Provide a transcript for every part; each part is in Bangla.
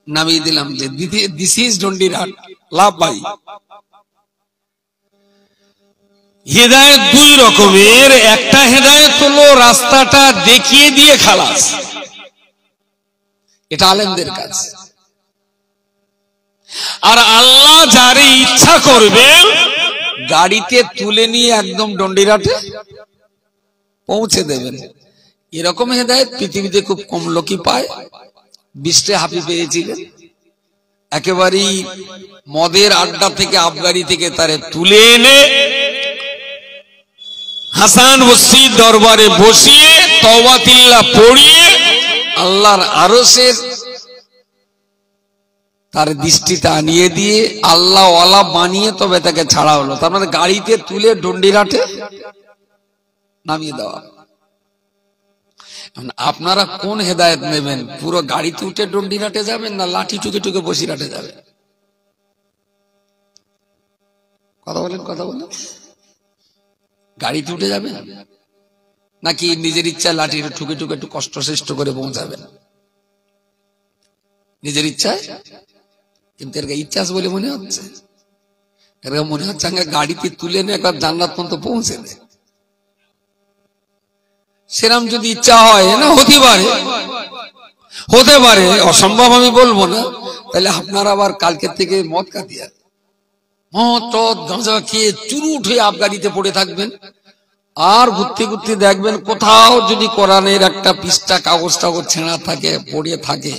নামিয়ে দিলাম যে দিস ইজ ডন্ডিরহাট লাভ ভাই। হেদায়েত দুই রকমের, একটা হেদায়েত হলো রাস্তাটা দেখিয়ে দিয়ে খালাস, এটা আলেমদের কাজ। আর আল্লাহ যারে ইচ্ছা করবে গাড়িতে তুলে নিয়ে একদম ডন্ডিরহাটে পৌঁছে দেবেন। এরকম হেদায়েত পৃথিবীতে খুব কম লোকই পায়। বিশটা হাফি পেয়েছিলেন, একেবারেই মদের আড্ডা থেকে আবগারি থেকে তারে তুলে এনে হাসান বসরির দরবারে বসিয়ে তওবাতিল্লাহ পড়িয়ে আল্লাহর আরশের তার দৃষ্টিতে আনিয়ে দিয়ে আল্লাহ ওয়ালা বানিয়ে তবে তাকে ছাড়া হলো। তার মানে গাড়িতে তুলে ডন্ডিরহাটে নামিয়ে দেওয়া। আপনারা কোন হেদায়েত নেবেন? পুরো গাড়িতে উঠে ডন্ডিরহাটে যাবেন না লাঠি টুকে টুকে বসিরহাটে যাবেন? কথা বলেন, কথা বলেন। গাড়িতে উঠে যাবেন নাকি নিজের ইচ্ছা লাঠি ঠুকে টুকে একটু কষ্ট সৃষ্ট করে পৌঁছাবেন? নিজের ইচ্ছায়। কিন্তু এর ইচ্ছা বলে মনে হচ্ছে, এর মনে হচ্ছে গাড়িতে তুলে নিয়ে একবার জান্নাত পর্যন্ত পৌঁছে দেয়। সেরাম যদি ইচ্ছা হয় না, হতে পারে, হতে পারে, অসম্ভব আমি বলবো না। তাহলে আপনারা আবার কালকের থেকে মদ কাতিয়া মদ গাঁজা খেয়ে চুরুট হয়ে আবগারিতে পড়ে থাকবেন। আর ঘুরতে ঘুরতে দেখবেন কোথাও যদি কোরআনের একটা পৃষ্ঠা কাগজ টাগজ ছেঁড়া থাকে, পড়ে থাকে,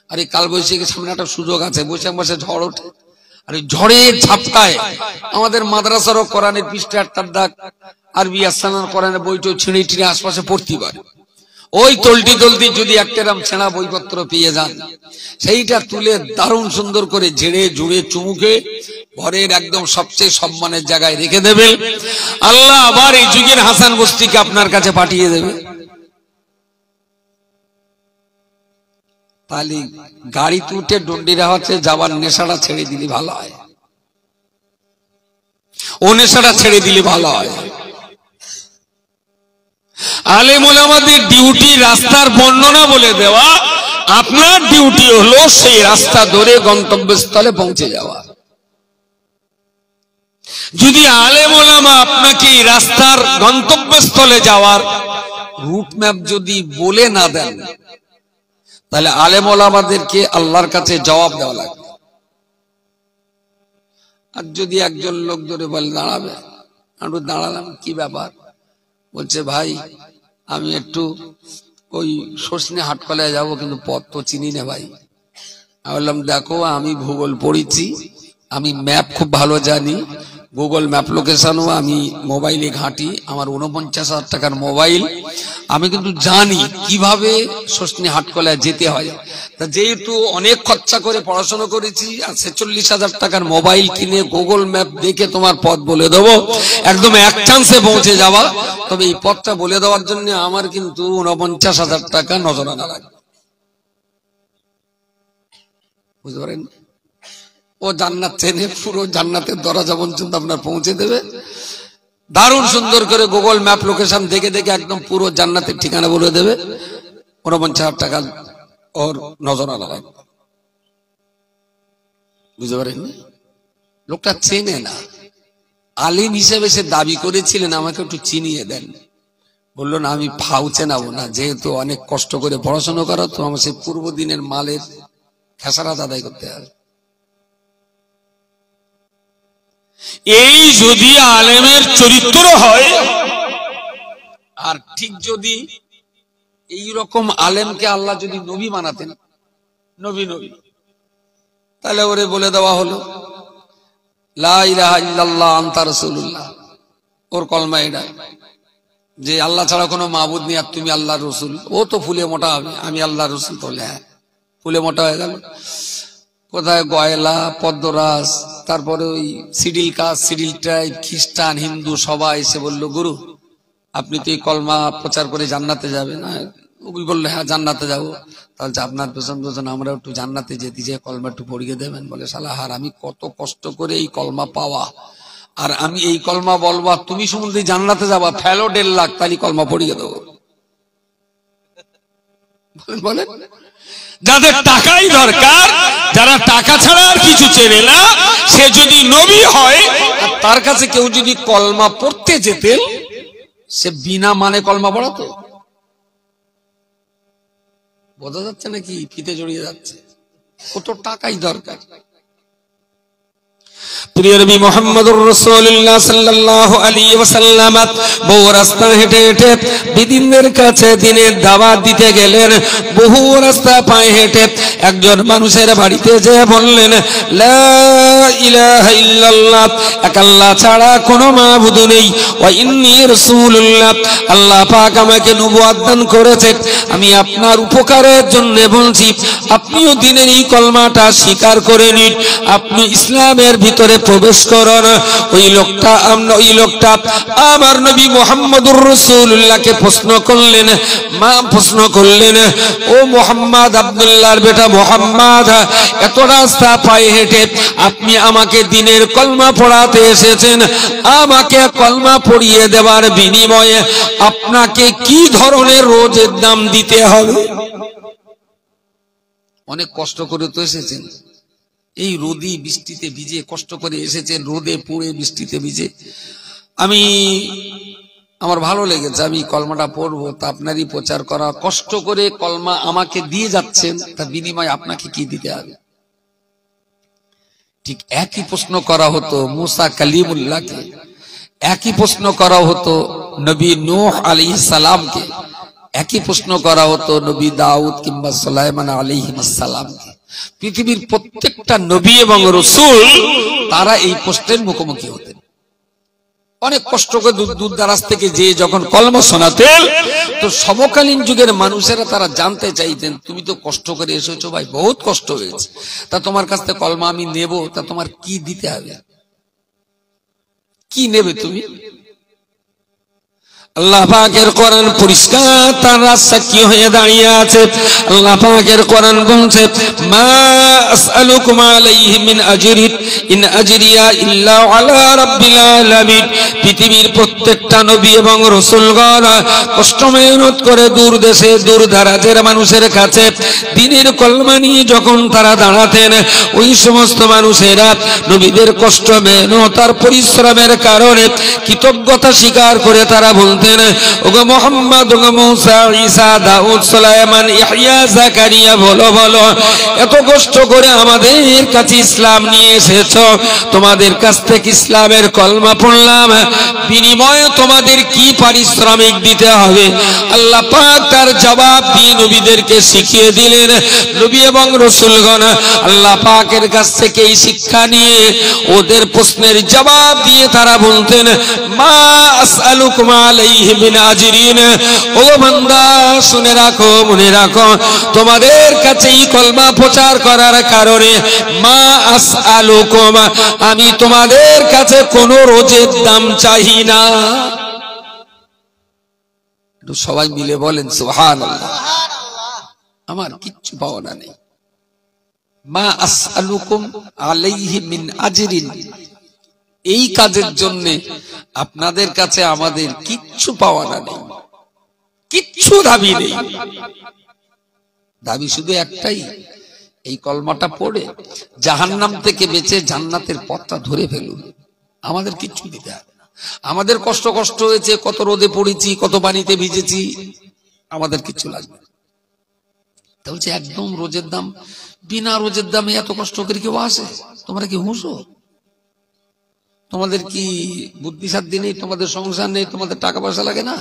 আর এই কাল বৈশাখীর সামনে একটা সুযোগ আছে, বৈশাখ মাসে ঝড় ওঠে, আর ঝড়ের ঝাপটায় আমাদের মাদ্রাসারও কোরআনের পৃষ্ঠা একটা দাগ আরবি আসানার কোরআনের বইটা ছিঁড়ে টিড়ে আশপাশে পড়তে পারে। ওই তলটি তলতি যদি একটারাম ছেঁড়া বইপত্র পেয়ে যান, সেইটা তুলে দারুণ সুন্দর করে ঝেড়ে জুড়ে চুমুকে ঘরের একদম সবচেয়ে সম্মানের জায়গায় রেখে দেবে। আল্লাহ আবার এই যুগের হাসান বস্তিকে আপনার কাছে পাঠিয়ে দেবে। তাহলে গাড়িতে উঠে ডন্ডিরহাটে যাওয়ার নেশাটা ছেড়ে দিলে ভালো হয়, ও নেশাটা ছেড়ে দিলে ভালো হয়। আলেম ওলামাদের ডিউটি রাস্তার বর্ণনা বলে দেওয়া, আপনার ডিউটি হলো সেই রাস্তা ধরে গন্তব্যস্থলে পৌঁছে যাওয়া। যদি আলেম ওলামা আপনাকে রাস্তার গন্তব্যস্থলে যাওয়ার রুট ম্যাপ যদি বলে না দেন, তাহলে আলেম ওলামাদেরকে আল্লাহর কাছে জবাব দেওয়া লাগবে। আর যদি একজন লোক ধরে বলে দাঁড়াবে, একটু দাঁড়ালাম, কি ব্যাপার? বলছে ভাই আমি একটু ওই সজনে হাটকলায় যাবো, কিন্তু পথ তো চিনি না ভাই। আমি বললাম দেখো আমি ভূগোল পড়েছি, আমি ম্যাপ খুব ভালো জানি, গুগল ম্যাপ লোকেশনও আমি মোবাইলে ঘাঁটি, আমার 49,000 টাকার মোবাইল, আমি কিন্তু জানি কিভাবে সজনে হাটকলায় যেতে হয়। তা যেহেতু অনেক খরচা করে পড়াশোনা করেছি, আর 46,000 টাকার মোবাইল কিনে গুগল ম্যাপ দেখে তোমার পথ বলে দেবো, একদম এক চান্সে পৌঁছে যাওয়া। তবে এই পথটা বলে দেওয়ার জন্য আমার কিন্তু 49,000 টাকা নজরানা লাগবে। বুঝতে পারেন? ও জান্নাত চেনে, পুরো জান্নাতের দরজা পর্যন্ত আপনার পৌঁছে দেবে। দারুণ সুন্দর করে গুগল ম্যাপ লোকেশন দেখে দেখে একদম পুরো জান্নাতের ঠিকানা বলে দেবে। 49,000 টাকা ওর নজরানা লাগবে। বুঝতে পারেন? লোকটা চেনে না, আলিম হিসেবে সে দাবি করেছিলেন আমাকে একটু চিনিয়ে দেন। বললো না আমি ফাউ চেনাবো না, যেহেতু অনেক কষ্ট করে পড়াশোনা করা, তো আমার সেই পূর্ব দিনের মালের খেসারাত আদায় করতে হবে। এই যদি আলেমের চরিত্র হয়, আর ঠিক যদি এই রকম আলেমকে আল্লাহ যদি নবী বানাতেন, নবী নবী, তাহলে ওরে বলে দেওয়া হলো লা ইলাহা ইল্লাল্লাহ আনতা রাসূলুল্লাহ, ওর কলমা এটা যে আল্লাহ ছাড়া কোনো মাবুদ নেই আর তুমি আল্লাহর রসুল। ও তো ফুলে মোটা হবে, আমি আল্লাহর রসুল, তাহলে হ্যাঁ ফুলে মোটা হয়ে গেল। কোথায় গয়লা পদ্মরাস, তারপরে ওই সিডিল কাজ, সিডিল ট্রাইব, খ্রিস্টান হিন্দু সবাই এসে বললো গুরু আপনি তো এই কলমা প্রচার করে জান্নাতে যাবেন। ওই বললো হ্যাঁ জান্নাতে যাবো। তাহলে আপনার পেছন পেছন আমরা একটু জান্নাতে যেতে, যে কলমা একটু পড়িয়ে দেবেন। বলে শালা হার, আমি কত কষ্ট করে এই কলমা পাওয়া, আর আমি এই কলমা বলবো, তুমি সম্বন্ধে জান্নাতে যাবা, ফেলো 1.5 লাখ, তাহলে কলমা পড়িয়ে দেবো। বলেন যাদের টাকাই দরকার যারা টাকা ছাড়া আর কিছু চেনে না, সে যদি নবী হয় আর তার কাছে কেউ যদি কলমা পড়তে যেতেন, সে বিনা মানে কলমা পড়াতো। বোঝা যাচ্ছে নাকি? ফিতে জড়িয়ে যাচ্ছে। কত টাকাই দরকার। প্রিয় নবী মুহাম্মদুর রাসূলুল্লাহ সাল্লাল্লাহু আলাইহি ওয়াসাল্লাম বহু রাস্তা হেঁটে হেঁটে বিদিনদের কাছে দিনের দাওয়াত দিতে গেলেন। বহু রাস্তা পায়ে হেঁটে একজন মানুষের বাড়িতে যেয়ে বললেন, লা ইলাহা ইল্লাল্লাহ, এক আল্লাহ ছাড়া কোনো মাবুদ নেই, ওয়া ইন্নী রাসূলুল্লাহ, আল্লাহ পাক আমাকে নবুয়ত দান করেছেন, আমি আপনার উপকারের জন্য বলছি, আপনিও দিনের এই কলমাটা স্বীকার করে নিন, আপনি ইসলামের ভিতরে প্রবেশ করুন। ওই লোকটা আমার নবী মুহাম্মদুর রাসূলুল্লাহকে প্রশ্ন করলেন, ও মুহাম্মদ, আব্দুল্লাহর বেটা মুহাম্মদ, এত রাস্তা পায়ে হেঁটে আপনি আমাকে দিনের কলমা পড়াতে এসেছেন, আমাকে কলমা পড়িয়ে দেওয়ার বিনিময়ে আপনাকে কি ধরনের রোজের দাম দিতে হবে? অনেক কষ্ট করে তো এসেছেন, এই রোদে বৃষ্টিতে ভিজে কষ্ট করে এসেছেন, রোদে পুড়ে বৃষ্টিতে ভিজে। আমার ভালো লেগেছে, আমি কলমাটা পড়বো, তা আপনারই প্রচার করা, কষ্ট করে কলমা আমাকে দিয়ে যাচ্ছেন, তার বিনিময়ে আপনাকে কি দিতে হবে? ঠিক একই প্রশ্ন করা হতো মুসা কালিমুল্লাহকে, একই প্রশ্ন করা হতো নবী নূহ আলাইহিস সালামকে, একই প্রশ্ন করা হতো নবী দাউদ কিংবা সুলাইমান আলাইহিস সালামকে। পৃথিবীর প্রত্যেকটা নবী এবং রাসূল তারা এই প্রশ্নের মুখোমুখি হতেন। অনেক কষ্ট করে দূর দারাজ থেকে যে যখন কলমা শোনাতেন, তো সমকালীন যুগের মানুষেরা তারা জানতে চাইতেন, তুমি তো কষ্ট করে এসেছো ভাই, বহুত কষ্ট হয়েছে, তা তোমার কাছ থেকে কলমা আমি নেব, তা তোমার কি দিতে হবে, কি নেবে তুমি? আল্লাহ পাকের কোরআন পরিষ্কার তার সাক্ষী হয়ে দাঁড়িয়ে আছে। আল্লাহ পাকের কোরআন বলছে, মা আসআলুকুম আলাইহি মিন আজরিন ইন আজরিয়া ইল্লা আলা রাব্বিল আলামিন। পৃথিবীর প্রত্যেকটা নবী এবং রাসূলগণ কষ্ট মেহনত করে দূর দেশে দূর দারাজের মানুষের কাছে দ্বীনের কলমা নিয়ে যখন তারা দাঁড়াতেন, ওই সমস্ত মানুষেরা নবীদের কষ্ট মেহনত আর পরিশ্রমের কারণে কৃতজ্ঞতা স্বীকার করে তারা বলতেন, ওগো মুহাম্মদ, ওগো মুসা, ঈসা, দাউদ, সুলাইমান, ইহইয়া, জাকারিয়া, বলো বলো, এত কষ্ট করে আমাদের কাছে ইসলাম নিয়ে এসেছো, তোমাদের কাছ থেকে ইসলামের কলমা পড়লাম, বিনিময়ে তোমাদের কি পারিশ্রমিক দিতে হবে? আল্লাহ পাক তার জবাব দিয়ে নবীদেরকে শিখিয়ে দিলেন। নবী এবং রাসূলগণ আল্লাহ পাকের কাছ থেকে এই শিক্ষা নিয়ে ওদের প্রশ্নের জবাব দিয়ে তারা বলতেন, মা আসআলুকুম আলাইহি মিন আজরিন, ও বান্দা শুনে রাখো, মনে রাখো, তোমাদের কাছে এই কলমা প্রচার করার কারণে মা আসআলুকুম, আমি তোমাদের কাছে কোনো রোজের দাম চাই না। সবাই মিলে বলেন সুবহানাল্লাহ। আমার কিচ্ছু পাওনা নেই। মা আসআলুকুম আলাইহি মিন আজরিন, এই কাজের জন্য আপনাদের কাছে আমাদের কিচ্ছু পাওনা নেই, কিচ্ছু দাবি নেই। দাবি শুধু একটাই, এই কলমাটা পড়ে জাহান্নাম থেকে বেঁচে জান্নাতের পথটা ধরে ফেলুন, আমাদের কিচ্ছু দিতে হবে না। আমাদের কষ্ট হয়েছে, কত রোদে পড়েছি, কত পানিতে ভিজেছি, আমাদের কিচ্ছু লাগবে না। তা বলছে একদম রোজের দাম, বিনা রোজের দামে এত কষ্ট করে কেউ আসে? তোমরা কি হুঁশো? তোমাদের কি বুদ্ধি সাধ্য নেই? তোমাদের সংসার নেই? তোমাদের টাকা পয়সা লাগে না?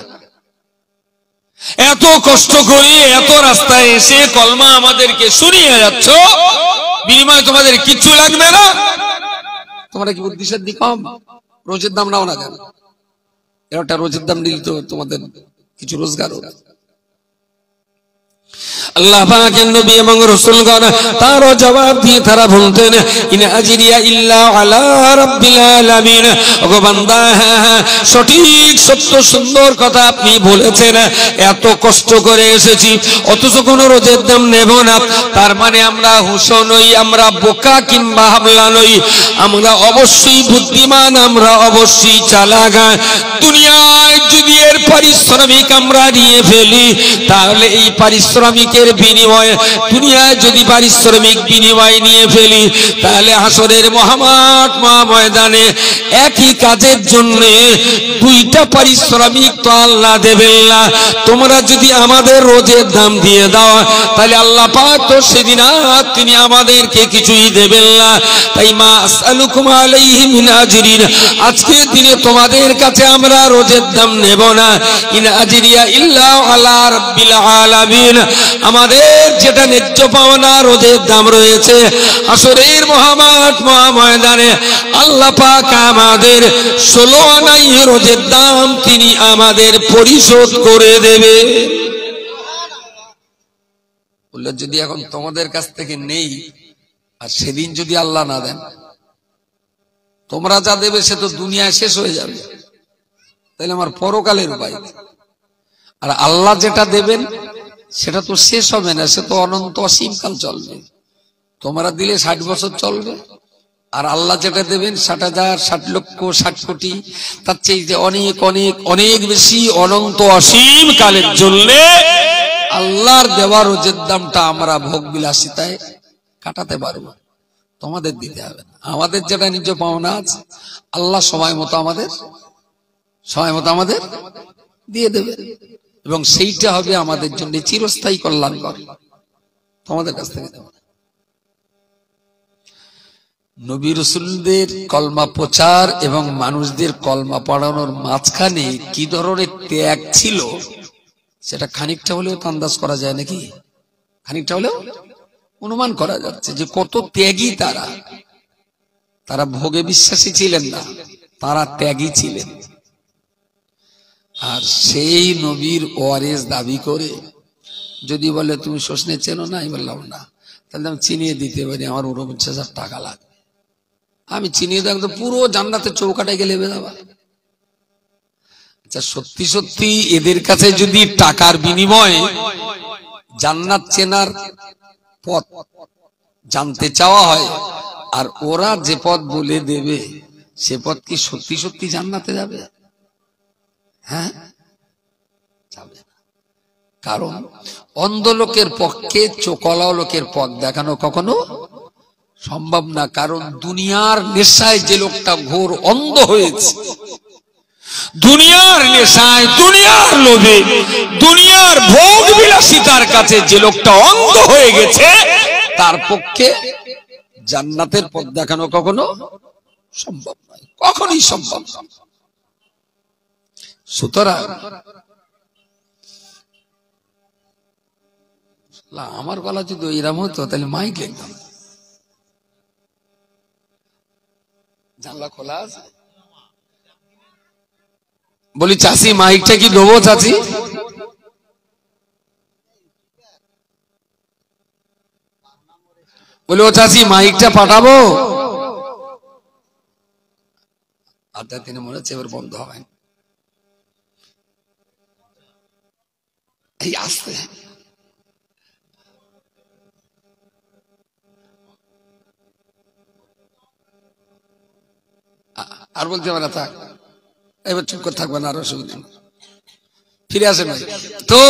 এত কষ্ট করে এত রাস্তায় এসে কলমা আমাদেরকে শুনিয়ে যাচ্ছ, বিনিময়ে তোমাদের কিচ্ছু লাগবে না? তোমরা কি বুদ্ধি সাধ্য কম? রোজের দাম নাও না কেন? এটা রোজের দাম নিলে তো তোমাদের কিছু রোজগার হবে। আল্লাহ পাকের নবী এবং রাসূলগণ তারও জবাব দিয়ে তারা বলতেন, ইন আজরিয়া ইল্লা আলা রাব্বিল আলামিন। ওগো বান্দা, সঠিক সত্য সুন্দর কথা আপনি বলেছেন, এত কষ্ট করে এসেছি অথচ কোনো রোজের দাম নেব না, তার মানে আমরা হুঁশো নই, আমরা বোকা কিংবা হামলা নই, আমরা অবশ্যই বুদ্ধিমান, আমরা অবশ্যই চালাক। দুনিয়ায় যদি এর পারিশ্রমিক আমরা নিয়ে ফেলি, তাহলে এই পারিশ্রমিক পারিশ্রমিকের বিনিময়ে, দুনিয়ায় যদি পারিশ্রমিক বিনিময় নিয়ে ফেলি, তাহলে হাসরের মহামাঠ ময়দানে একই কাজের জন্য দুইটা পারিশ্রমিক তো আল্লাহ দেবেন না। তোমরা যদি আমাদের রোজের দাম দিয়ে দাও, তাহলে আল্লাহ পাক তো সেদিন আর তিনি আমাদেরকে কিছুই দেবেন না। তাই মা আসআলুকুম আলাইহি মিন আজরিন, আজকের দিনে তোমাদের কাছে আমরা রোজের দাম নেব না। ইন আজরিয়া ইল্লা আলা রাব্বিল আলামিন, আমাদের যেটা ন্যায্য পাওনা রোজের দাম রয়েছে, হাসরের মহামাঠ ময়দানে আল্লাহ পাক আমাদের 16 আনাই রোজের দাম তিনি আমাদের পরিশোধ করে দেবে। বললে যদি এখন তোমাদের কাছ থেকে নেই আর সেদিন যদি আল্লাহ না দেন, তোমরা যা দেবে সে তো দুনিয়ায় শেষ হয়ে যাবে, তাহলে আমার পরকালের উপায়। আর আল্লাহ যেটা দেবেন সেটা তো শেষ হবে না, সে তো অনন্ত অসীমকাল চলবে। তোমরা দিলে 60 বছর চলবে, আর আল্লাহ যেটা দেবেন 60,000, 60 লক্ষ, 60 কোটি, তার চেয়ে অনেক অনেক অনেক বেশি অনন্ত অসীম কালের জন্য আল্লাহর দেওয়া রোজের দামটা আমরা ভোগ বিলাসিতায় কাটাতে পারবো। তোমাদের দিতে হবে না। আমাদের যেটা নিজ পাওনা আছে আল্লাহ সময় মতো আমাদের দিয়ে দেবে, এবং সেইটা হবে আমাদের জন্য চিরস্থায়ী কল্যাণকর। তোমাদের কাছ থেকে দেব না। নবী রাসূলদের কলমা প্রচার এবং মানুষদের কলমা পড়ানোর মাঝখানে কি ধরনের ত্যাগ ছিল, সেটা খানিকটা হলেও আন্দাজ করা যায় নাকি? খানিকটা হলেও অনুমান করা যাচ্ছে যে কত ত্যাগী তারা ভোগে বিশ্বাসী ছিলেন না, তারা ত্যাগী ছিলেন। আর সেই নবীর ওয়ারিস দাবি করে যদি বলে তুমি সসনে চেনো না, আমি বললাম না, তাহলে আমি চিনিয়ে দিতে পারি, আমার 49,000 টাকা লাগবে, আমি চিনিয়ে দেব, পুরো জান্নাতের চৌকাটায় গেলে যাবা। আচ্ছা, সত্যি সত্যি এদের কাছে যদি টাকার বিনিময়ে জান্নাত চেনার পথ জানতে চাওয়া হয়, আর ওরা যে পথ বলে দেবে সে পথ কি সত্যি সত্যি জান্নাতে যাবে? হ্যাঁ, যাবে না। কারণ অন্ধ লোকের পক্ষে চোখওয়ালা লোকের পথ দেখানো কখনো সম্ভব না। কারণ দুনিয়ার নেশায় যে লোকটা ঘোর অন্ধ হয়েছে, দুনিয়ার নেশায়, দুনিয়ার লোভে, দুনিয়ার ভোগ বিলাসিতার কাছে যে লোকটা অন্ধ হয়ে গেছে, তার পক্ষে জান্নাতের পথ দেখানো কখনো সম্ভব নয়, কখনোই সম্ভব নয়। সুতরাং আমার গলা যদি এরম হতো তাহলে মাইক লিখতাম। জানলা খোলা আছে, বলি চাচি মাইকটা কি দেবো? চাচি বলি ও চাচি মাইকটা পাঠাবো? আড্ডা দিনে মনে হচ্ছে এবার বন্ধ হয়। এই আসতে আর বলতে পারে থাক, এবার চুপ করে থাকবেন, আরো অসুবিধা ফিরে আসেন। তো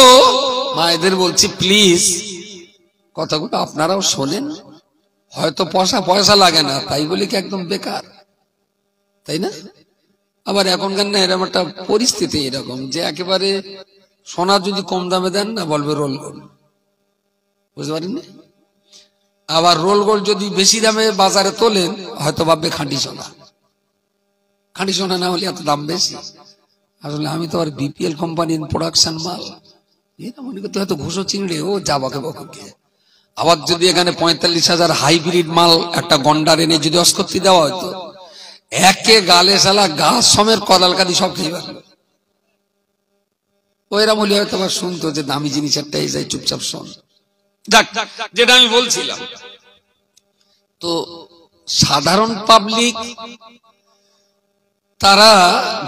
মায়েদের বলছি প্লিজ কথাগুলো আপনারাও শোনেন। হয়তো পয়সা লাগে না তাই বলি কি একদম বেকার, তাই না? আবার এখনকার না এরকম একটা পরিস্থিতি এরকম যে একেবারে সোনা যদি কম দামে দেন না, বলবে রোল গোল্ড, বুঝতে পারেন? আবার রোল গোল্ড যদি বেশি দামে বাজারে তোলেন, হয়তো ভাববে খাঁটি সোনা। খাঁটি সোনা না হলে এত দাম বেশি। আসলে আমি তো আর বিপিএল কোম্পানির প্রোডাকশন মাল, এটা মনে করতে হয়তো ঘুষো চিংড়ে ও যাবাকে বকে। আবার যদি এখানে 45,000 হাইব্রিড মাল একটা গন্ডার এনে যদি অস্কর্তি দেওয়া হয়তো, একে গালে শালা গাছ সমের কদালকাদি সব খেয়ে পারবে। ওইরা বলি হয়তো আবার শুনতো যে দামি জিনিস একটা এই যায়, চুপচাপ শোন। যেটা আমি বলছিলাম, তো সাধারণ পাবলিক তারা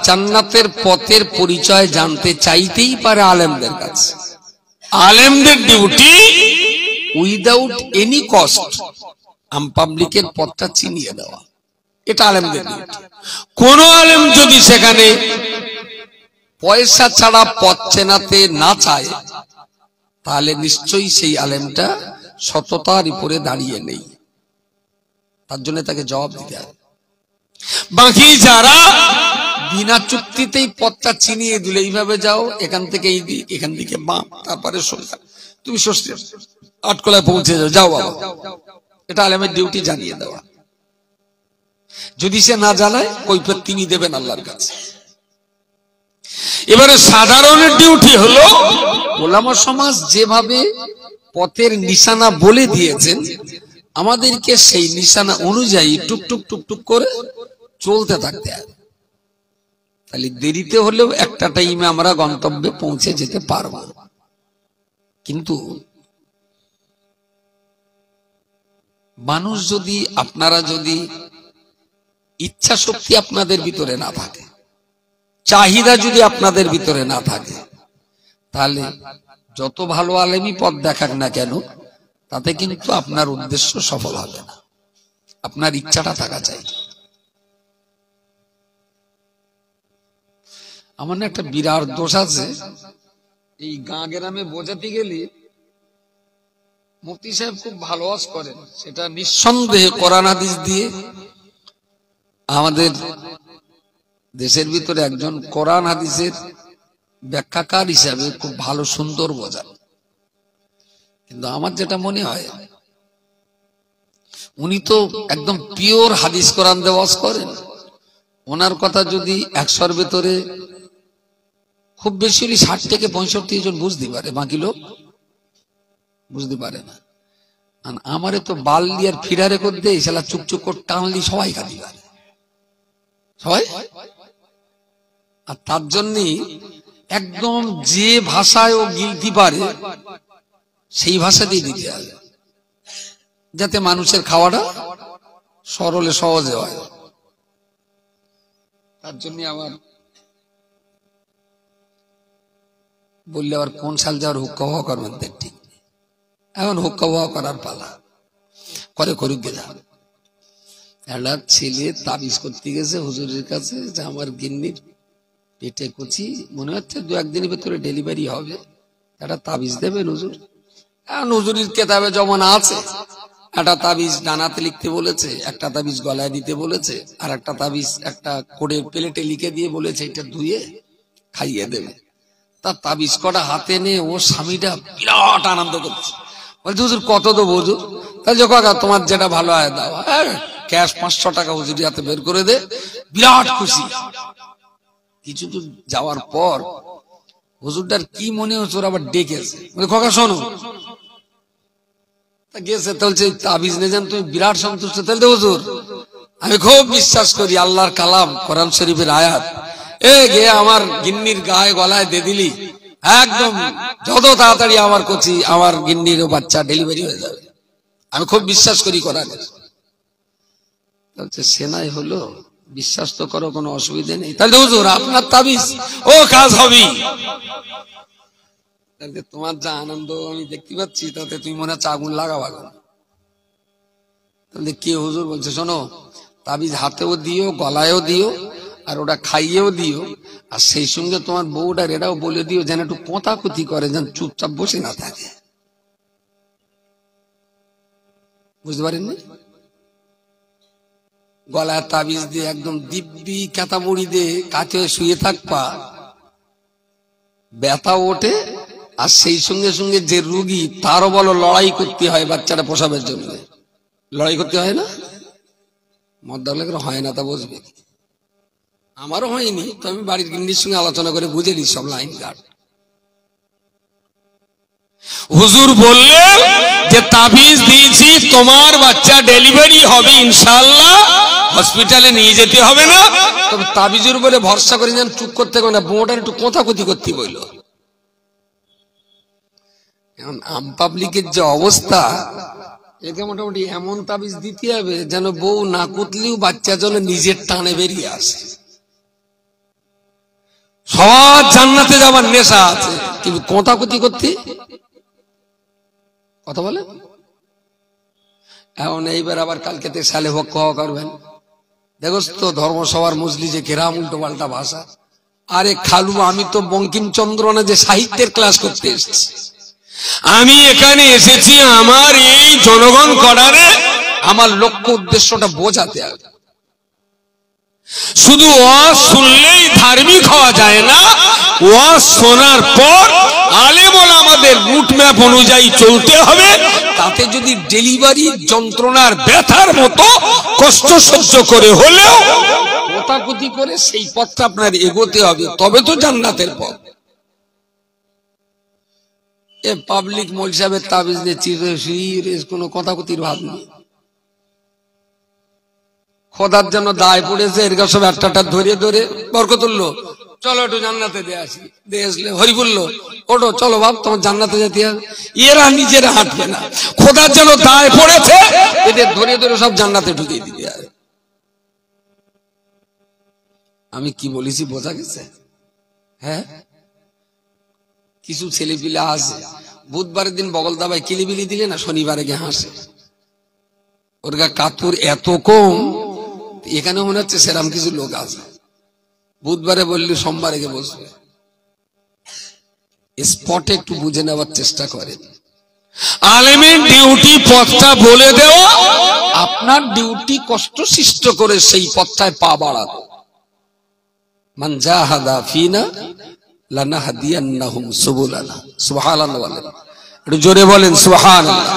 জান্নাতের পথের পরিচয় জানতে চাইতেই পারে আলেমদের কাছে। আলেমদের ডিউটি উইদাউট এনি কস্ট আম পাবলিকের পথটা চিনিয়ে দেওয়া, এটা আলেমদের ডিউটি। কোন আলেম যদি সেখানে পয়সা ছাড়া পথ চেনাতে না চায়, তাহলে নিশ্চয়ই সেই আলেমটা সততার উপরে দাঁড়িয়ে নেই, তার জন্য তাকে জবাব দিতে হবে। বাকি যারা বিনা চুক্তিতেই পথটা চিনিয়ে দিল, এইভাবে যাও, এখান থেকে এই দিক, এখান থেকে বাম, তারপরে সোজা, তুমি ষষ্ঠী আটকলায় পৌঁছে যাও, যাও বাবা, এটা আলেমের ডিউটি জানিয়ে দেওয়া। যদি সে না জানায় কৈফিয়ত তিনি দেবেন আল্লাহর কাছে। এবারে সাধারণের ডিউটি হলো ওলামা সমাজ যেভাবে পথের নিশানা বলে দিয়েছেন, আমাদেরকে সেই নিশানা অনুযায়ী টুকটুক টুকটুক করে চলতে থাকতে হবে। তাহলে দেরিতে হলেও একটা টাইমে আমরা গন্তব্যে পৌঁছে যেতে পারব। কিন্তু মানুষ যদি, আপনারা যদি ইচ্ছা শক্তি আপনাদের ভিতরে না থাকে, চাহিদা যদি আপনাদের ভিতরে না থাকে, তাহলে যত ভালো আলেমই পথ দেখাক না কেন, তাতে কিন্তু আপনার উদ্দেশ্য সফল হবে না। আপনার ইচ্ছাটা থাকা চাই। আমার না একটা বিরাট দোষ আছে, এই গাঁ গ্রামে বোঝাতে গেলে মুফতি সাহেব খুব ভালো ওয়াজ করেন, সেটা নিঃসন্দেহে কোরআন হাদিস দিয়ে। আমাদের দেশের ভিতরে একজন কোরআন হাদিসের ব্যাখ্যাকার হিসাবে খুব ভালো সুন্দর বোঝান, কিন্তু আমার যেটা মনে হয়, উনি তো একদম পিওর হাদিস কোরআন দিয়ে ওয়াজ করেন। ওনার কথা যদি 100-র ভেতরে খুব বেশি হলে 60 থেকে 65 জন বুঝতে পারে, বাকি লোক বুঝতে পারে না। আর আমারে তো বাল্লি আর ফিরারে করতে শালা চুকচুক করে টানলি সবাই কাঁদি পারে, সবাই। আর তার জন্য একদম যে ভাষায় ও গিলতে পারে সেই ভাষা দিয়ে দিতে হবে, যাতে মানুষের খাওয়াটা সরলে সহজে হয়। তার জন্য আবার বললে আবার কোন সাল যাওয়ার হুক্কা হওয়া করবেন, ঠিক এখন হুক্কা হওয়া করার পালা, করে করুক গেলা। একটা ছেলে তাবিজ করতে গেছে হুজুরের কাছে যে আমার গিন্নির পেটে কুচি, মনে হচ্ছে 2-1 দিনের ভেতরে ডেলিভারি হবে, একটা তাবিজ দেবেন হুজুর। এখন হুজুরের কেতাবে যেমন আছে, একটা তাবিজ ডানাতে লিখতে বলেছে, একটা তাবিজ গলায় দিতে বলেছে, আর একটা তাবিজ একটা কোডের প্লেটে লিখে দিয়ে বলেছে এটা ধুয়ে খাইয়ে দেবে। তার তাবিজ কটা হাতে নিয়ে ও স্বামীটা বিরাট আনন্দ করছে, বলছে হুজুর কত দেবো হুজুর? তাহলে যখন তোমার যেটা ভালো হয় দাও, ক্যাশ 500 টাকা হুজুর হাতে বের করে দে, বিরাট খুশি। কিছু দূর যাওয়ার পর হুজুরটার কি মনে হচ্ছে, ওরা আবার ডেকেছে, খোকা শোনো, গেছে বলছে তাবিজ নিয়ে যান, তুমি বিরাট সন্তুষ্ট। তাহলে হুজুর আমি খুব বিশ্বাস করি আল্লাহর কালাম কোরআন শরীফের আয়াত, এ গে আমার গিন্নির গায়ে গলায় দিয়ে দিলি, একদম যত তাড়াতাড়ি আমার কচি আমার গিন্নির বাচ্চা ডেলিভারি হয়ে যাবে, আমি খুব বিশ্বাস করি কোরআনের। বলছে সেনাই হলো, বিশ্বাস তো করো, কোনো অসুবিধা নেই। তাহলে হুজুর আপনার তাবিজ ও কাজ হবে, তোমার যা আনন্দ আমি দেখতে পাচ্ছি তাতে তুমি মনে হচ্ছে আগুন লাগাবা। তাহলে কে হুজুর? বলছে শোনো, তাবিজ হাতেও দিও, গলায়ও দিও, আর ওটা খাইয়েও দিও, আর সেই সঙ্গে তোমার বউটার এটাও বলে দিও যেন একটু কোঁতাকুতি করে, যেন চুপচাপ বসে না থাকে। বুঝতে পারেননি? গলায় তাবিজ দিয়ে একদম দিব্যি কাঁথা মুড়ি দিয়ে কাছে শুয়ে থাকবা, ব্যথা ওঠে, আর সেই সঙ্গে সঙ্গে যে রুগী তারও বলো লড়াই করতে হয় বাচ্চাটা পোষাবের জন্য, লড়াই করতে হয় না? মদ্দা হয় না, তা বুঝবে। আমারও হয়নি, তো আমি বাড়ির গিন্নির সঙ্গে আলোচনা করে বুঝে নিই সব লাইন গার্ড। হুজুর বললে যে তাবিজ দিয়েছি, তোমার বাচ্চা ডেলিভারি হবে ইনশাআল্লাহ, হসপিটালে নিয়ে যেতে হবে না। তবে তাবিজের উপরে ভরসা করে যেন চুপ করতে হবে না, বউটার একটু কোঁথাকুতি করতে বইল। এখন আম পাবলিকের যে অবস্থা, একে মোটামুটি এমন তাবিজ দিতে হবে যেন বউ না কুতলেও বাচ্চা যেন নিজের টানে বেরিয়ে আসে। সবার জান্নাতে যাবার নেশা আছে, কিন্তু কোঁথাকুতি করতে কথা বলে। এখন এইবার আবার কালকে সালে ভক্ষ করবেন, দেখো তো ধর্মসভার মজলিসে কেরাম উল্টো পাল্টা ভাষা। আরে খালু, আমি তো বঙ্কিমচন্দ্র না যে সাহিত্যের ক্লাস করতে এসেছি, আমি এখানে এসেছি আমার এই জনগণ করারে আমার লক্ষ্য উদ্দেশ্যটা বোঝাতে হবে। শুধু ওয়াজ শুনলেই ধার্মিক হওয়া যায় না, ওয়াজ শোনার পর আলেম ওলামাদের রুট ম্যাপ অনুযায়ী চলতে হবে। তাতে যদি ডেলিভারি যন্ত্রণার ব্যথার মতো কষ্ট সহ্য করে হলেও কোথাকুতি করে সেই পথটা আপনার এগোতে হবে, তবে তো জান্নাতের পথ। এ পাবলিক মৌলভী সাহেবের তাবিজ দিয়ে কোনো কথাকুতির ভাব নেই। খোদার জন্য দায় পড়েছে, এরকম সব একটা ধরে ধরে বরকতুল্লাহ চলো একটু জান্নাতে দিয়ে আসি, দিয়ে আসলে হরিবুল্লাহ ওটো চলো বাপ তোমার জান্নাতে যেতে হবে। এরা নিজেরা হাঁটবে না, খোদার জন্য দায় পড়েছে, এদের ধরে ধরে সব জান্নাতে ঢুকিয়ে দিবে। আমি কি বলেছি বোঝা গেছে? হ্যাঁ, কিছু ছেলে পিলে আসে বুধবারের দিন বগল দাবায় কিলিবিলি দিলে না, শনিবারে গিয়ে হাসে। ওর গা কাতুর এত কম, এখানে মনে হচ্ছে সেরাম কিছু লোক আছে। বুধবারে বললে সোমবারে গিয়ে বসবে। স্পটে একটু বুঝে নেওয়ার চেষ্টা করেন। আলেমের ডিউটি পথটা বলে দেওয়া, আপনার ডিউটি কষ্ট সৃষ্ট করে সেই পথটায় পা বাড়ানো। মান জাহাদা ফিনা লানাহদিয়ান্নাহুম সুবুলানা। সুবহানাল্লাহ, একটু জোরে বলেন সুবহানাল্লাহ।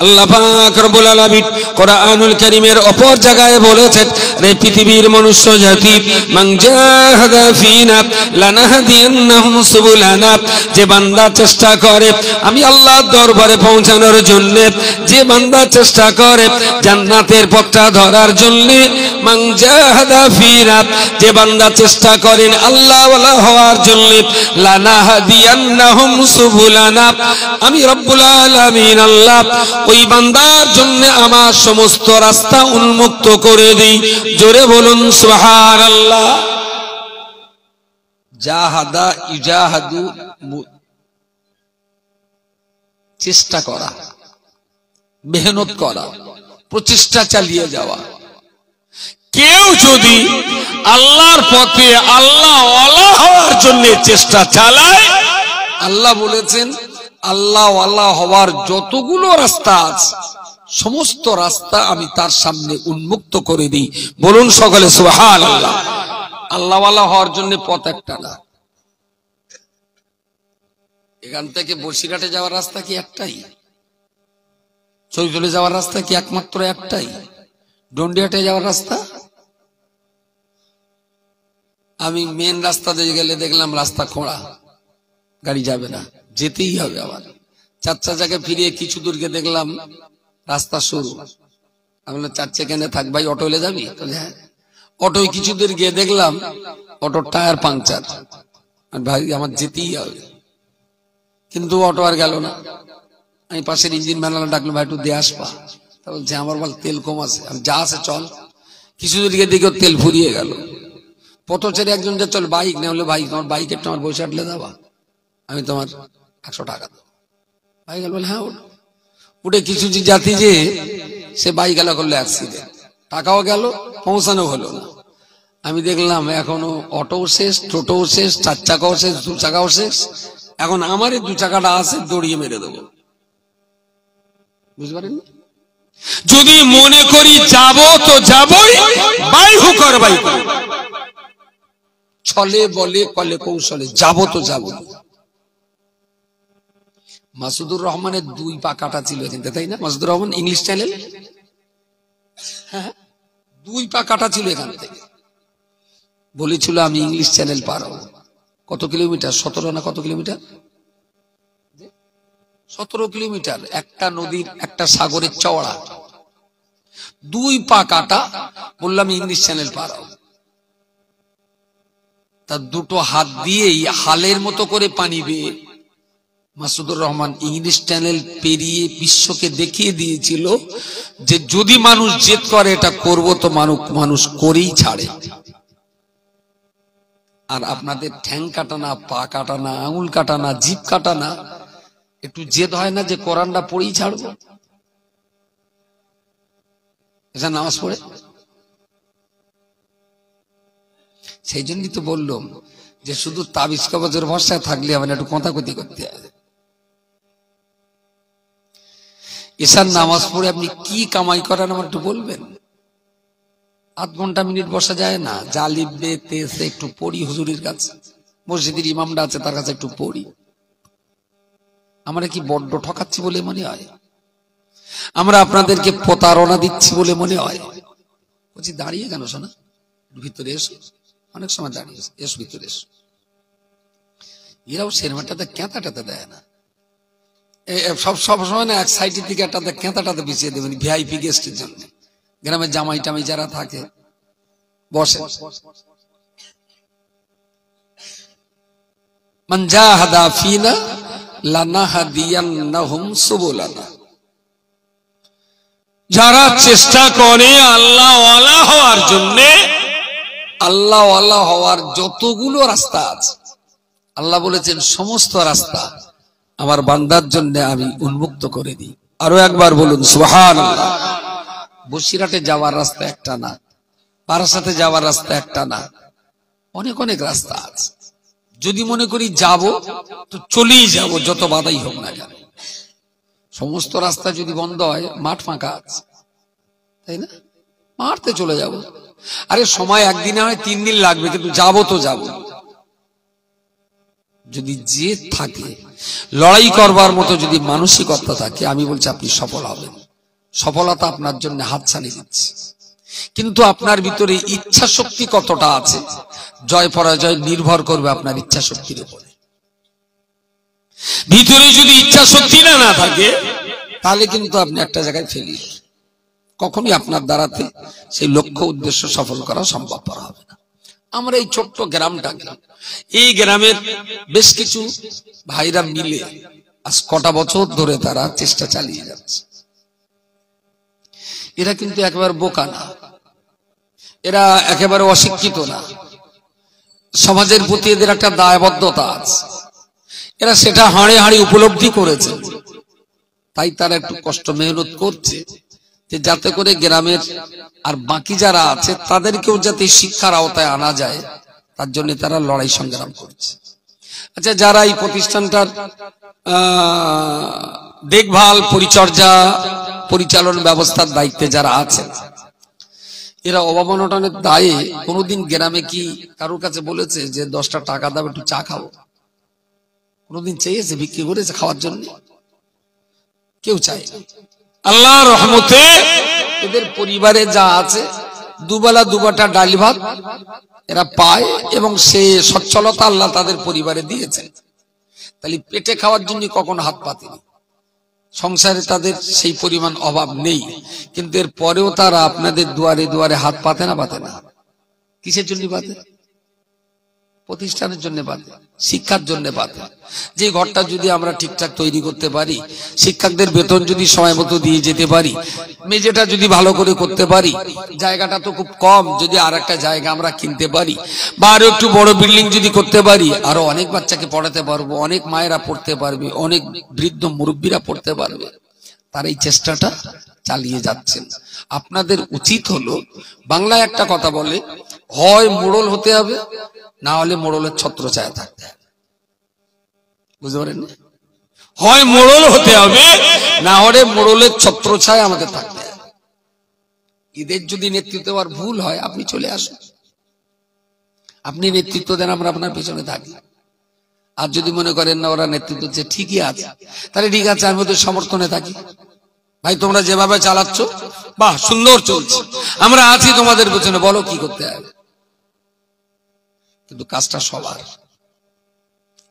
আল্লাহ পাক রব্বুল আলামিন কোরআনুল কারীমের অপর জায়গায় বলেছেন, রে পৃথিবীর মনুষ্য জাতি, মান জাহাদা ফিনা লানাহদিয়ান্নাহুম সুবুলানা, যে বান্দা চেষ্টা করে আমি আল্লাহর দরবারে পৌঁছানোর জন্য, যে বান্দা চেষ্টা করে জান্নাতের পথটা ধরার জন্য, মান জাহাদা ফিনা, যে বান্দা চেষ্টা করেন আল্লাহ ওয়ালা হওয়ার জন্য, লানাহদিয়ান্নাহুম সুবুলানা, আমি রব্বুল আলামিন আল্লাহ ওই বান্দার জন্য আমার সমস্ত রাস্তা উন্মুক্ত করে দিই। জোরে বলুন সুবহানাল্লাহ। জাহাদা ইজাহাদু, চেষ্টা করা, মেহনত করা, প্রচেষ্টা চালিয়ে যাওয়া। কেউ যদি আল্লাহর পথে আল্লাহ ওয়ালা হওয়ার জন্য চেষ্টা চালায়, আল্লাহ বলেছেন আল্লাহ ওয়ালা হওয়ার যতগুলো রাস্তা আছে সমস্ত রাস্তা আমি তার সামনে উন্মুক্ত করে দিই। বলুন সকলে সুবহানাল্লাহ। আল্লাহ ওয়ালা হওয়ার জন্য পথ একটা না। এখান থেকে বসিরহাটে যাওয়ার রাস্তা কি একটাই? চৈতলে যাওয়ার রাস্তা কি একমাত্র একটাই? ডন্ডিহাটে যাওয়ার রাস্তা? আমি মেন রাস্তা দিয়ে গেলে দেখলাম রাস্তা খোঁড়া, গাড়ি যাবে না, যেতেই হবে। আবার 4 জায়গায় ফিরিয়ে কিছু দূর গিয়ে দেখলাম রাস্তা শুরু। আমি বললাম 4 সেকেন্ডে থাক ভাই, অটো এলে যাবি? হ্যাঁ। অটোয় কিছু দূর গিয়ে দেখলাম অটোর টায়ার পাংচার। ভাই আমার যেতেই হবে, কিন্তু অটো আর গেল না। আমি পাশের ইঞ্জিন ম্যানেজার ডাকলো, ভাই একটু দিয়ে আসবা। তা বলছে আমার বল তেল কম আছে। আমি যা আছে চল। কিছু দূর গিয়ে দেখি তেল ফুরিয়ে গেল। পথচারী একজন যে চল বাইক না, হলো ভাই তোমার বাইক একটু আমার বসে আটলে দেবা, আমি তোমার 100 টাকা দেবো। ভাই গেল বলে হ্যাঁ। উঠে কিছু জাতি যে সে বাইক গেলা করলো অ্যাক্সিডেন্ট, টাকাও গেল, পৌঁছানো হলো না। আমি দেখলাম এখনো অটোও শেষ, টোটোও শেষ, 4 চাকাও শেষ, 2 চাকাও শেষ। এখন আমার এই 2 চাকাটা আছে, দড়িয়ে মেরে দেবো। বুঝতে পারেন? যদি মনে করি যাব তো যাবই, বাই হুকর বাই ছলে বলে কলে কৌশলে যাব তো যাব। মাসুদুর রহমানের 2 পা কাটা ছিল কিন্তু, তাই না? মাসুদুর রহমান ইংলিশ চ্যানেল, হ্যাঁ 2 পা কাটা ছিল। এখান থেকে বলেছিল আমি ইংলিশ চ্যানেল পার হব। কত কিলোমিটার? 17 না কত কিলোমিটার? 17 কিলোমিটার। একটা নদীর, একটা সাগরের চওড়া। 2 পা কাটা, বললাম ইংলিশ চ্যানেল পার হব। তার 2টো হাত দিয়েই হালের মতো করে পানি বেয়ে মাসুদুর রহমান ইংলিশ চ্যানেল পেরিয়ে বিশ্বকে দেখিয়ে দিয়েছিল যে যদি মানুষ জেদ করে এটা করব তো মানুষ করেই ছাড়ে। আর আপনাদের ঠ্যাং কাটানা, পা কাটানা, আঙুল কাটানা, জিভ কাটানা, একটু জেদ হয় না যে কোরআনটা পড়েই ছাড়বো? এটা নামাজ পড়ে। সেই জন্যই তো বললাম যে শুধু তাবিজ কবজের ভরসায় থাকলে হবে না, একটু কথাকথি করতে হবে। ঈশার নামাজ পড়ে আপনি কি কামাই করেন আমার একটু বলবেন? আধ ঘন্টা মিনিট বসা যায় না? যা লিখবে তেসে একটু পড়ি, হুজুরের কাছে, মসজিদের ইমামরা আছে তার কাছে একটু পড়ি। আমরা কি বড্ড ঠকাচ্ছি বলে মনে হয়? আমরা আপনাদেরকে প্রতারণা দিচ্ছি বলে মনে হয়? বলছি দাঁড়িয়ে কেন শোনা, ভিতরে এসো, অনেক সময় দাঁড়িয়ে এসো, ভিতরে এসো। এরাও সেরমাটাতে কেঁতাটাতে দেয় না, সব সময় না এক সাইডের দিকে একটা কেঁতাটাতে বিছিয়ে দেবেন ভিআইপি গেস্টের জন্য। গ্রামের জামাই টামাই যারা থাকে বসে। মান জাহাদা ফিনা লানাহদিয়ান্নাহুম সুবুলানা, যারা চেষ্টা করে আল্লাহ ওয়ালা হওয়ার জন্য, আল্লাহ ওয়ালা হওয়ার যতগুলো রাস্তা আছে আল্লাহ বলেছেন সমস্ত রাস্তা আমার বান্দার জন্য আমি উন্মুক্ত করে দিই। আরো একবার বলুন সুবহানাল্লাহ। বসিরহাটে যাওয়ার রাস্তা একটা না, বারাসাতে যাওয়ার রাস্তা একটা না, অনেক অনেক রাস্তা আছে। যদি মনে করি যাব তো চলেই যাব, যত বাধাই হোক না কেন। সমস্ত রাস্তা যদি বন্ধ হয়, মাঠ ফাঁকা আছে, তাই না? মাঠতে চলে যাব। আরে সময় একদিনে হয় 3 দিন লাগবে, কিন্তু যাবো তো যাব। যদি জেদ থাকে, লড়াই করবার মতো যদি মানসিকতা থাকে, আমি বলছি আপনি সফল হবেন। সফলতা আপনার জন্য হাতছানি দিচ্ছে, কিন্তু আপনার ভিতরে ইচ্ছা শক্তি কতটা আছে, জয় পরাজয় নির্ভর করবে আপনার ইচ্ছা শক্তির উপরে। ভিতরে যদি ইচ্ছা শক্তি না থাকে, তাহলে কিন্তু আপনি একটা জায়গায় ফেলি, কখনোই আপনার দ্বারাতে সেই লক্ষ্য উদ্দেশ্য সফল করা সম্ভবপর হবে না। আমরা এই ছোট্ট গ্রামটাকে, এই গ্রামের বেশ কিছু ভাইরা মিলে আজ কটা বছর ধরে তারা চেষ্টা চালিয়ে যাচ্ছে। এরা কিন্তু একেবারে বোকা না, এরা একেবারে অশিক্ষিত না, সমাজের প্রতি এদের একটা দায়বদ্ধতা আছে। এরা সেটা হাড়ে হাড়ে উপলব্ধি করেছে, তাই তারা একটু কষ্ট মেহনত করছে, যে যাতে করে গ্রামের আর বাকি যারা আছে তাদেরকেও যাতে শিক্ষার আওতায় আনা যায়, তার জন্য তারা লড়াই সংগ্রাম করছে। আচ্ছা, যারা এই প্রতিষ্ঠানটার দেখভাল, পরিচর্যা, পরিচালন ব্যবস্থার দায়িত্বে যারা আছে, এরা অভাব অনটনের দায়ে কোনোদিন গ্রামে কি কারোর কাছে বলেছে যে 10টা টাকা দাও একটু চা খাবো? কোনোদিন চেয়েছে বিক্রি করেছে খাওয়ার জন্য? কেউ চায় না। আল্লাহ রহমতে এদের পরিবারে যা আছে, দুবেলা দুবাটা ডাল ভাত এরা পায়, এবং সে সচ্ছলতা আল্লাহ তাদের পরিবারে দিয়েছেন। তাহলে পেটে খাওয়ার জন্য কখনো হাত পাতেনি, সংসারে তাদের সেই পরিমাণ অভাব নেই, কিন্তু এর পরেও তারা আপনাদের দুয়ারে দুয়ারে হাত পাতে না? পাতে না। কিসের জন্য পাতে? প্রতিষ্ঠানের জন্য পাতে, শিক্ষার জন্য পাতে। যে ঘরটা যদি আমরা ঠিকঠাক তৈরি করতে পারি, শিক্ষকদের বেতন যদি সময় মতো দিয়ে যেতে পারি, মেঝেটা যদি ভালো করে করতে পারি, জায়গাটা তো খুব কম, যদি আর একটা জায়গা আমরা কিনতে পারি, বা আরো একটু বড় বিল্ডিং যদি করতে পারি, আরো অনেক বাচ্চাকে পড়াতে পারবো, অনেক মায়েরা পড়তে পারবে, অনেক বৃদ্ধ মুরব্বীরা পড়তে পারবে। তার এই চেষ্টাটা চালিয়ে যাচ্ছেন। আপনাদের উচিত হলো, বাংলায় একটা কথা বলে, হয় মোড়ল হতে হবে, না হলে মোড়লের ছত্রছায়া থাকতে হবে। বুঝতে পারেন? হয় মোড়ল হতে হবে, না হলে মোড়লের ছত্রছায়া আমাদের থাকতে হবে। এদের যদি নেতৃত্ব আর ভুল হয়, আপনি চলে আসুন, আপনি নেতৃত্ব দেন, আমরা আপনার পিছনে থাকি। আর যদি মনে করেন না ওরা নেতৃত্ব দিচ্ছে, ঠিকই আছে, তাহলে ঠিক আছে, আমি ওদের সমর্থনে থাকি। ভাই তোমরা যেভাবে চালাচ্ছ, বাহ সুন্দর চলছে, আমরা আছি তোমাদের পিছনে, বলো কি করতে হবে। কিন্তু কাজটা সবার,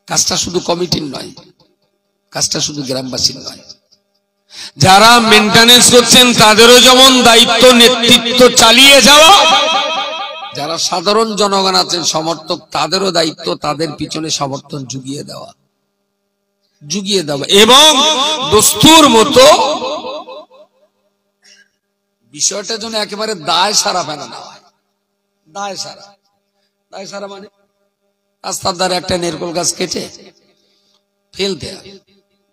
কাজটা শুধু কমিটির নয়, কাজটা শুধু গ্রামবাসীর নয়। যারা মেইনটেনেন্স করছেন তাদেরও যেমন দায়িত্ব নেতৃত্ব চালিয়ে যাওয়া, যারা সাধারণ জনগণ আছেন সমর্থক, তাদেরও দায়িত্ব তাদের পিছনে সমর্থন জুগিয়ে দেওয়া, এবং দস্তুর মতো বিষয়টা যেন একেবারে দায় সারা ফেলা না হয়। দায় সারা মানে রাস্তার ধারে একটা নারকেল গাছ কেটে ফেলতে হয়,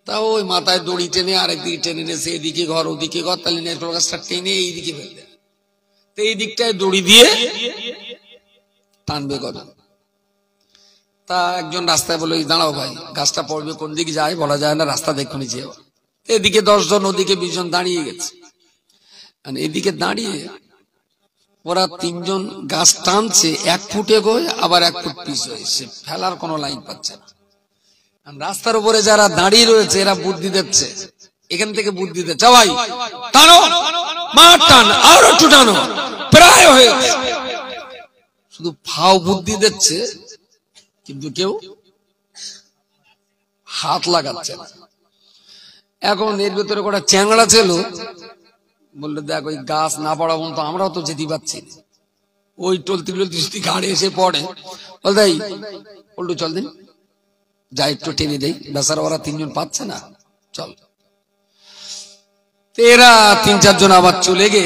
তা ওই মাথায় দড়ি টেনে আরেকদিকে টেনে নিয়েছে, এদিকে ঘর ওদিকে ঘর, তাহলে নারকেল গাছটা টেনে এইদিকে ফেলতে হয়, তো এই দিকটায় দড়ি দিয়ে টানবে কত। তা একজন রাস্তায় বলে, দাঁড়াও ভাই, গাছটা পড়বে কোন দিকে যায় বলা যায় না, রাস্তা দেখুনি যেও। এদিকে 10 জন, ওদিকে 20 জন দাঁড়িয়ে গেছে। এদিকে দাঁড়িয়ে ওরা 3 জন গাছ টানছে, 1 ফুট এগোয় আবার 1 ফুট পিছ হয়ে, সে ফেলার কোনো লাইন পাচ্ছে না। রাস্তার উপরে যারা দাঁড়িয়ে রয়েছে এরা বুদ্ধি দিচ্ছে, এখান থেকে বুদ্ধি দিচ্ছে, ভাই টানো, মার টান, আর একটু টানো, প্রায় হয়ে গেছে। শুধু ফাও বুদ্ধি দিচ্ছে, কিন্তু কেউ হাত লাগাচ্ছে না। এখন এর ভিতরে কটা চ্যাংড়া ছিল, বললো দেখ ওই গাছ না পড়া পর্যন্ত আমরাও তো যেতে পারছি। ওই টলতি টলতি গাড়ি এসে পড়ে, বল দেই পল্টু চল দিন, যাই একটু টেনে দেই, বেচারা ওরা 3 জন পাচ্ছে না, চল। এরা 3-4 জন আবার চলে গে,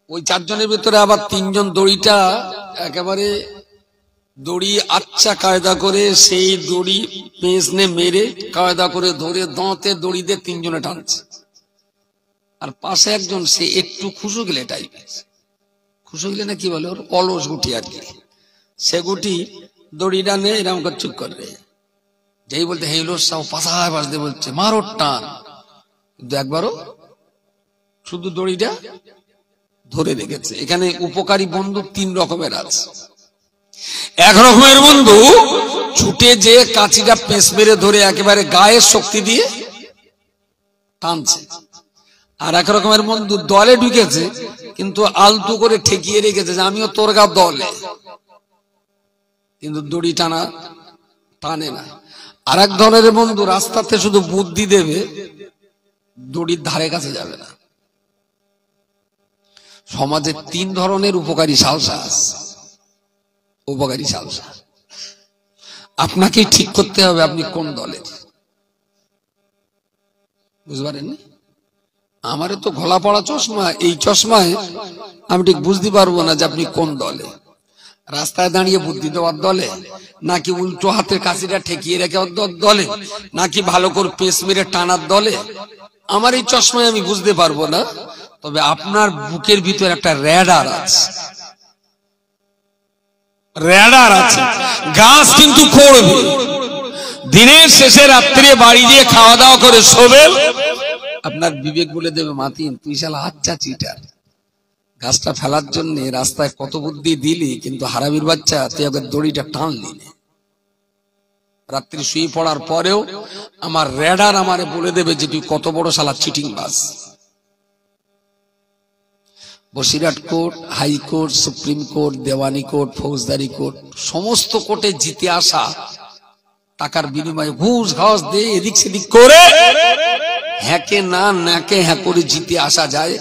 ওই 4 জনের ভিতরে আবার 3 জন দড়িটা একেবারে দড়ি আচ্ছা কায়দা করে, সেই দড়ি পেঁচনে মেরে কায়দা করে ধরে দাঁতে দড়ি দিয়ে 3 জনে টানছে। আর পাশে একজন, সে একটু খুশু গেলে টাইপের, খুশু গেলে না কি বলে, ওর অলস গুটি আর কি, সে গুটি দড়িটা নিয়ে এরকম করে চুপ করে, যেই বলতে হেলো সাও পাশায় বাজতে বলছে মারো টান, কিন্তু একবারও শুধু দড়িটা ধরে রেখেছে। এখানে উপকারী বন্ধু 3 রকমের আছে। এক রকমের বন্ধু ছুটে যে কাঁচিটা পেঁচ মেরে ধরে একেবারে গায়ের শক্তি দিয়ে টানছে, আর এক রকমের বন্ধু দলে ঢুকেছে কিন্তু আলতু করে ঠেকিয়ে রেখেছে যে আমিও তোর গা দলে, কিন্তু দড়ি টানে না। আর এক ধরনের বন্ধু রাস্তাতে শুধু বুদ্ধি দেবে, দড়ির ধারে কাছে যাবে না। সমাজে 3 ধরনের উপকারী সালসা আছে, উপকারী সালসা। আপনাকে ঠিক করতে হবে আপনি কোন দলের, বুঝতে পারেননি? আমারে তো ঘোলা পড়া চশমা, এই চশমায় আমি ঠিক বুঝতে পারবো না যে আপনি কোন দলে। রাস্তায় দাঁড়িয়ে বুদ্ধি দেওয়ার দলে, নাকি উল্টো হাতের কাছিটা ঠেকিয়ে রেখে দলে, নাকি ভালো করে পেস মেরে টানার দলে, আমার এই চশমায় আমি বুঝতে পারবো না। তবে আপনার বুকের ভিতর একটা রেডার আছে, রেডার আছে, গাছ কিন্তু করবে। দিনের শেষে রাত্রে বাড়ি দিয়ে খাওয়া দাওয়া করে শোবে, আপনার বিবেক বলে দেবে মাতিন তুই শালা আচ্ছা চিটার, গাছটা ফেলার জন্য রাস্তায় কত বুদ্ধি দিলি, কিন্তু হারামির বাচ্চা তুই ওকে দড়িটা টানলি না। রাত্রি শুয়ে পড়ার পরেও আমার রেডার আমারে বলে দেবে যে তুই কত বড় শালা চিটিং বাস। Basirhat court, high court, supreme court, দেওয়ানি কোর্ট, ফৌজদারি কোর্ট, সমস্ত কোর্টে জিতে আসা, টাকার বিনিময়ে ঘুষ ঘাস দিয়ে এদিক সেদিক করে হ্যাকে না নাকে হ্যাঁ করে জিতে আসা যায়,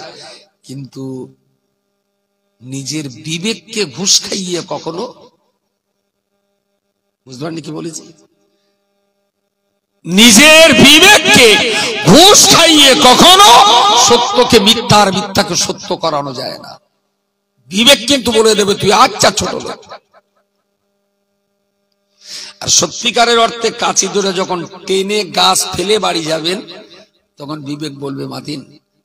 কিন্তু নিজের বিবেককে ঘুষ খাইয়ে কখনো, বুঝতে পারেননি কি বলেছি, নিজের বিবেককে ঘুষ খাইয়ে কখনো সত্যকে মিথ্যা আর মিথ্যাকে সত্য করানো যায় না। বিবেক কিন্তু বলে দেবে তুই আচ্ছা ছোট লোক। আর সত্যিকারের অর্থে কাঁচি ধরে যখন টেনে গাছ ফেলে বাড়ি যাবেন, তখন বিবেক বলবে মাতিন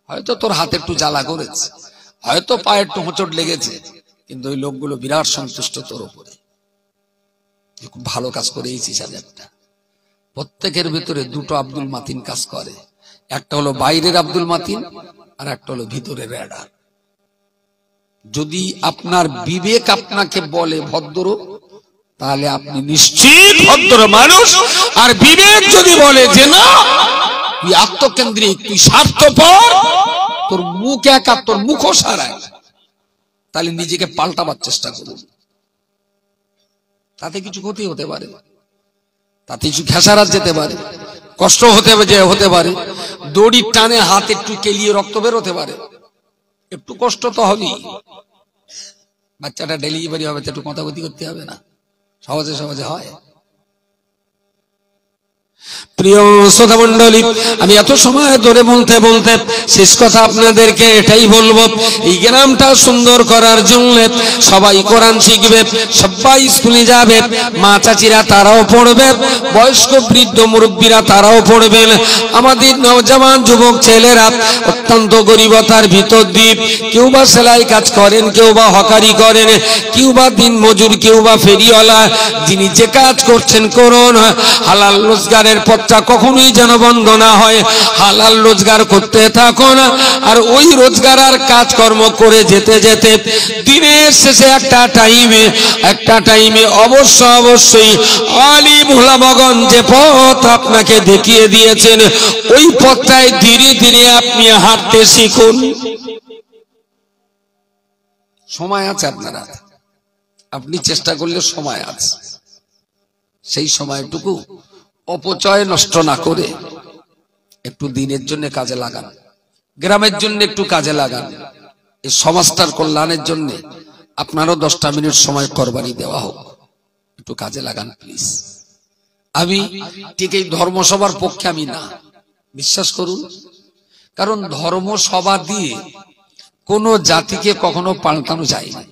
হয়তো তোর হাতে একটু জ্বালা করেছে, হয়তো পায়ে একটু হোঁচট লেগেছে, কিন্তু ওই লোকগুলো বিরাট সন্তুষ্ট তোর উপরে, খুব ভালো কাজ করেছিস। একটা প্রত্যেকের ভিতরে 2টো আব্দুল মাতিন কাজ করে, একটা হলো বাইরের আব্দুল মাতিন আর একটা হলো ভিতরের রেডার। যদি আপনার বিবেক আপনাকে বলে ভদ্র, তাহলে আপনি নিশ্চিত ভদ্র মানুষ। আর বিবেক যদি বলে যে না তুই আত্মকেন্দ্রিক, তুই স্বার্থপর, তোর মুখ একা, তোর মুখও সারায়, তাহলে নিজেকে পাল্টাবার চেষ্টা করুন। তাতে কিছু ক্ষতি হতে পারে, তাতে কিছু খেসারাত যেতে পারে, কষ্ট হতে পারে, দড়ির টানে হাত একটু কেলিয়ে রক্ত বের হতে পারে, একটু কষ্ট তো হবেই। বাচ্চাটা ডেলিভারি হবে, একটু কথাগতি করতে হবে না, সহজে সহজে হয়। প্রিয় শ্রোতা মণ্ডলী, আমি এত সময় ধরে বলতে বলতে শেষ কথা আপনাদেরকে এটাই বলবো, এই গ্রামটা সুন্দর করার জন্য সবাই কোরআন শিখবে, সবাই স্কুলে যাবে, মা চাচিরা তারাও পড়বে, বয়স্ক বৃদ্ধ মুরব্বীরা তারাও পড়বেন। আমাদের নওজওয়ান যুবক ছেলেরা অত্যন্ত গরিবতার ভিতর দিয়ে কেউ বা সেলাই কাজ করেন, কেউ বা হকারি করেন, কেউ বা দিন মজুর, কেউ বা ফেরিওয়ালা, যিনি যে কাজ করছেন করুন, হালাল রোজগারে রোজগারের পথটা কখনোই যেন বন্ধ না হয়, হালাল রোজগার করতে থাকো না। আর ওই রোজগার আর কাজকর্ম করে যেতে যেতে দিনের শেষে একটা টাইমে অবশ্যই আলিম উলামাগণ যে পথ আপনাকে দেখিয়ে দিয়েছেন ওই পথটায় ধীরে ধীরে আপনি হাঁটতে শিখুন। সময় আছে আপনারা, আপনি চেষ্টা করলে সময় আছে, সেই সময়টুকু অপচয় নষ্ট না করে একটু দিনের জন্য কাজে লাগান, গ্রামের জন্য একটু কাজে লাগান, এই সমাজটার কল্যাণের জন্য আপনারও 10টা মিনিট সময় কোরবানি দেওয়া হোক, একটু কাজে লাগান প্লিজ। আমি ঠিক এই ধর্মসভার পক্ষে আমি না, বিশ্বাস করুন, কারণ ধর্মসভা দিয়ে কোন জাতিকে কখনো পাল্টানো যায়নি,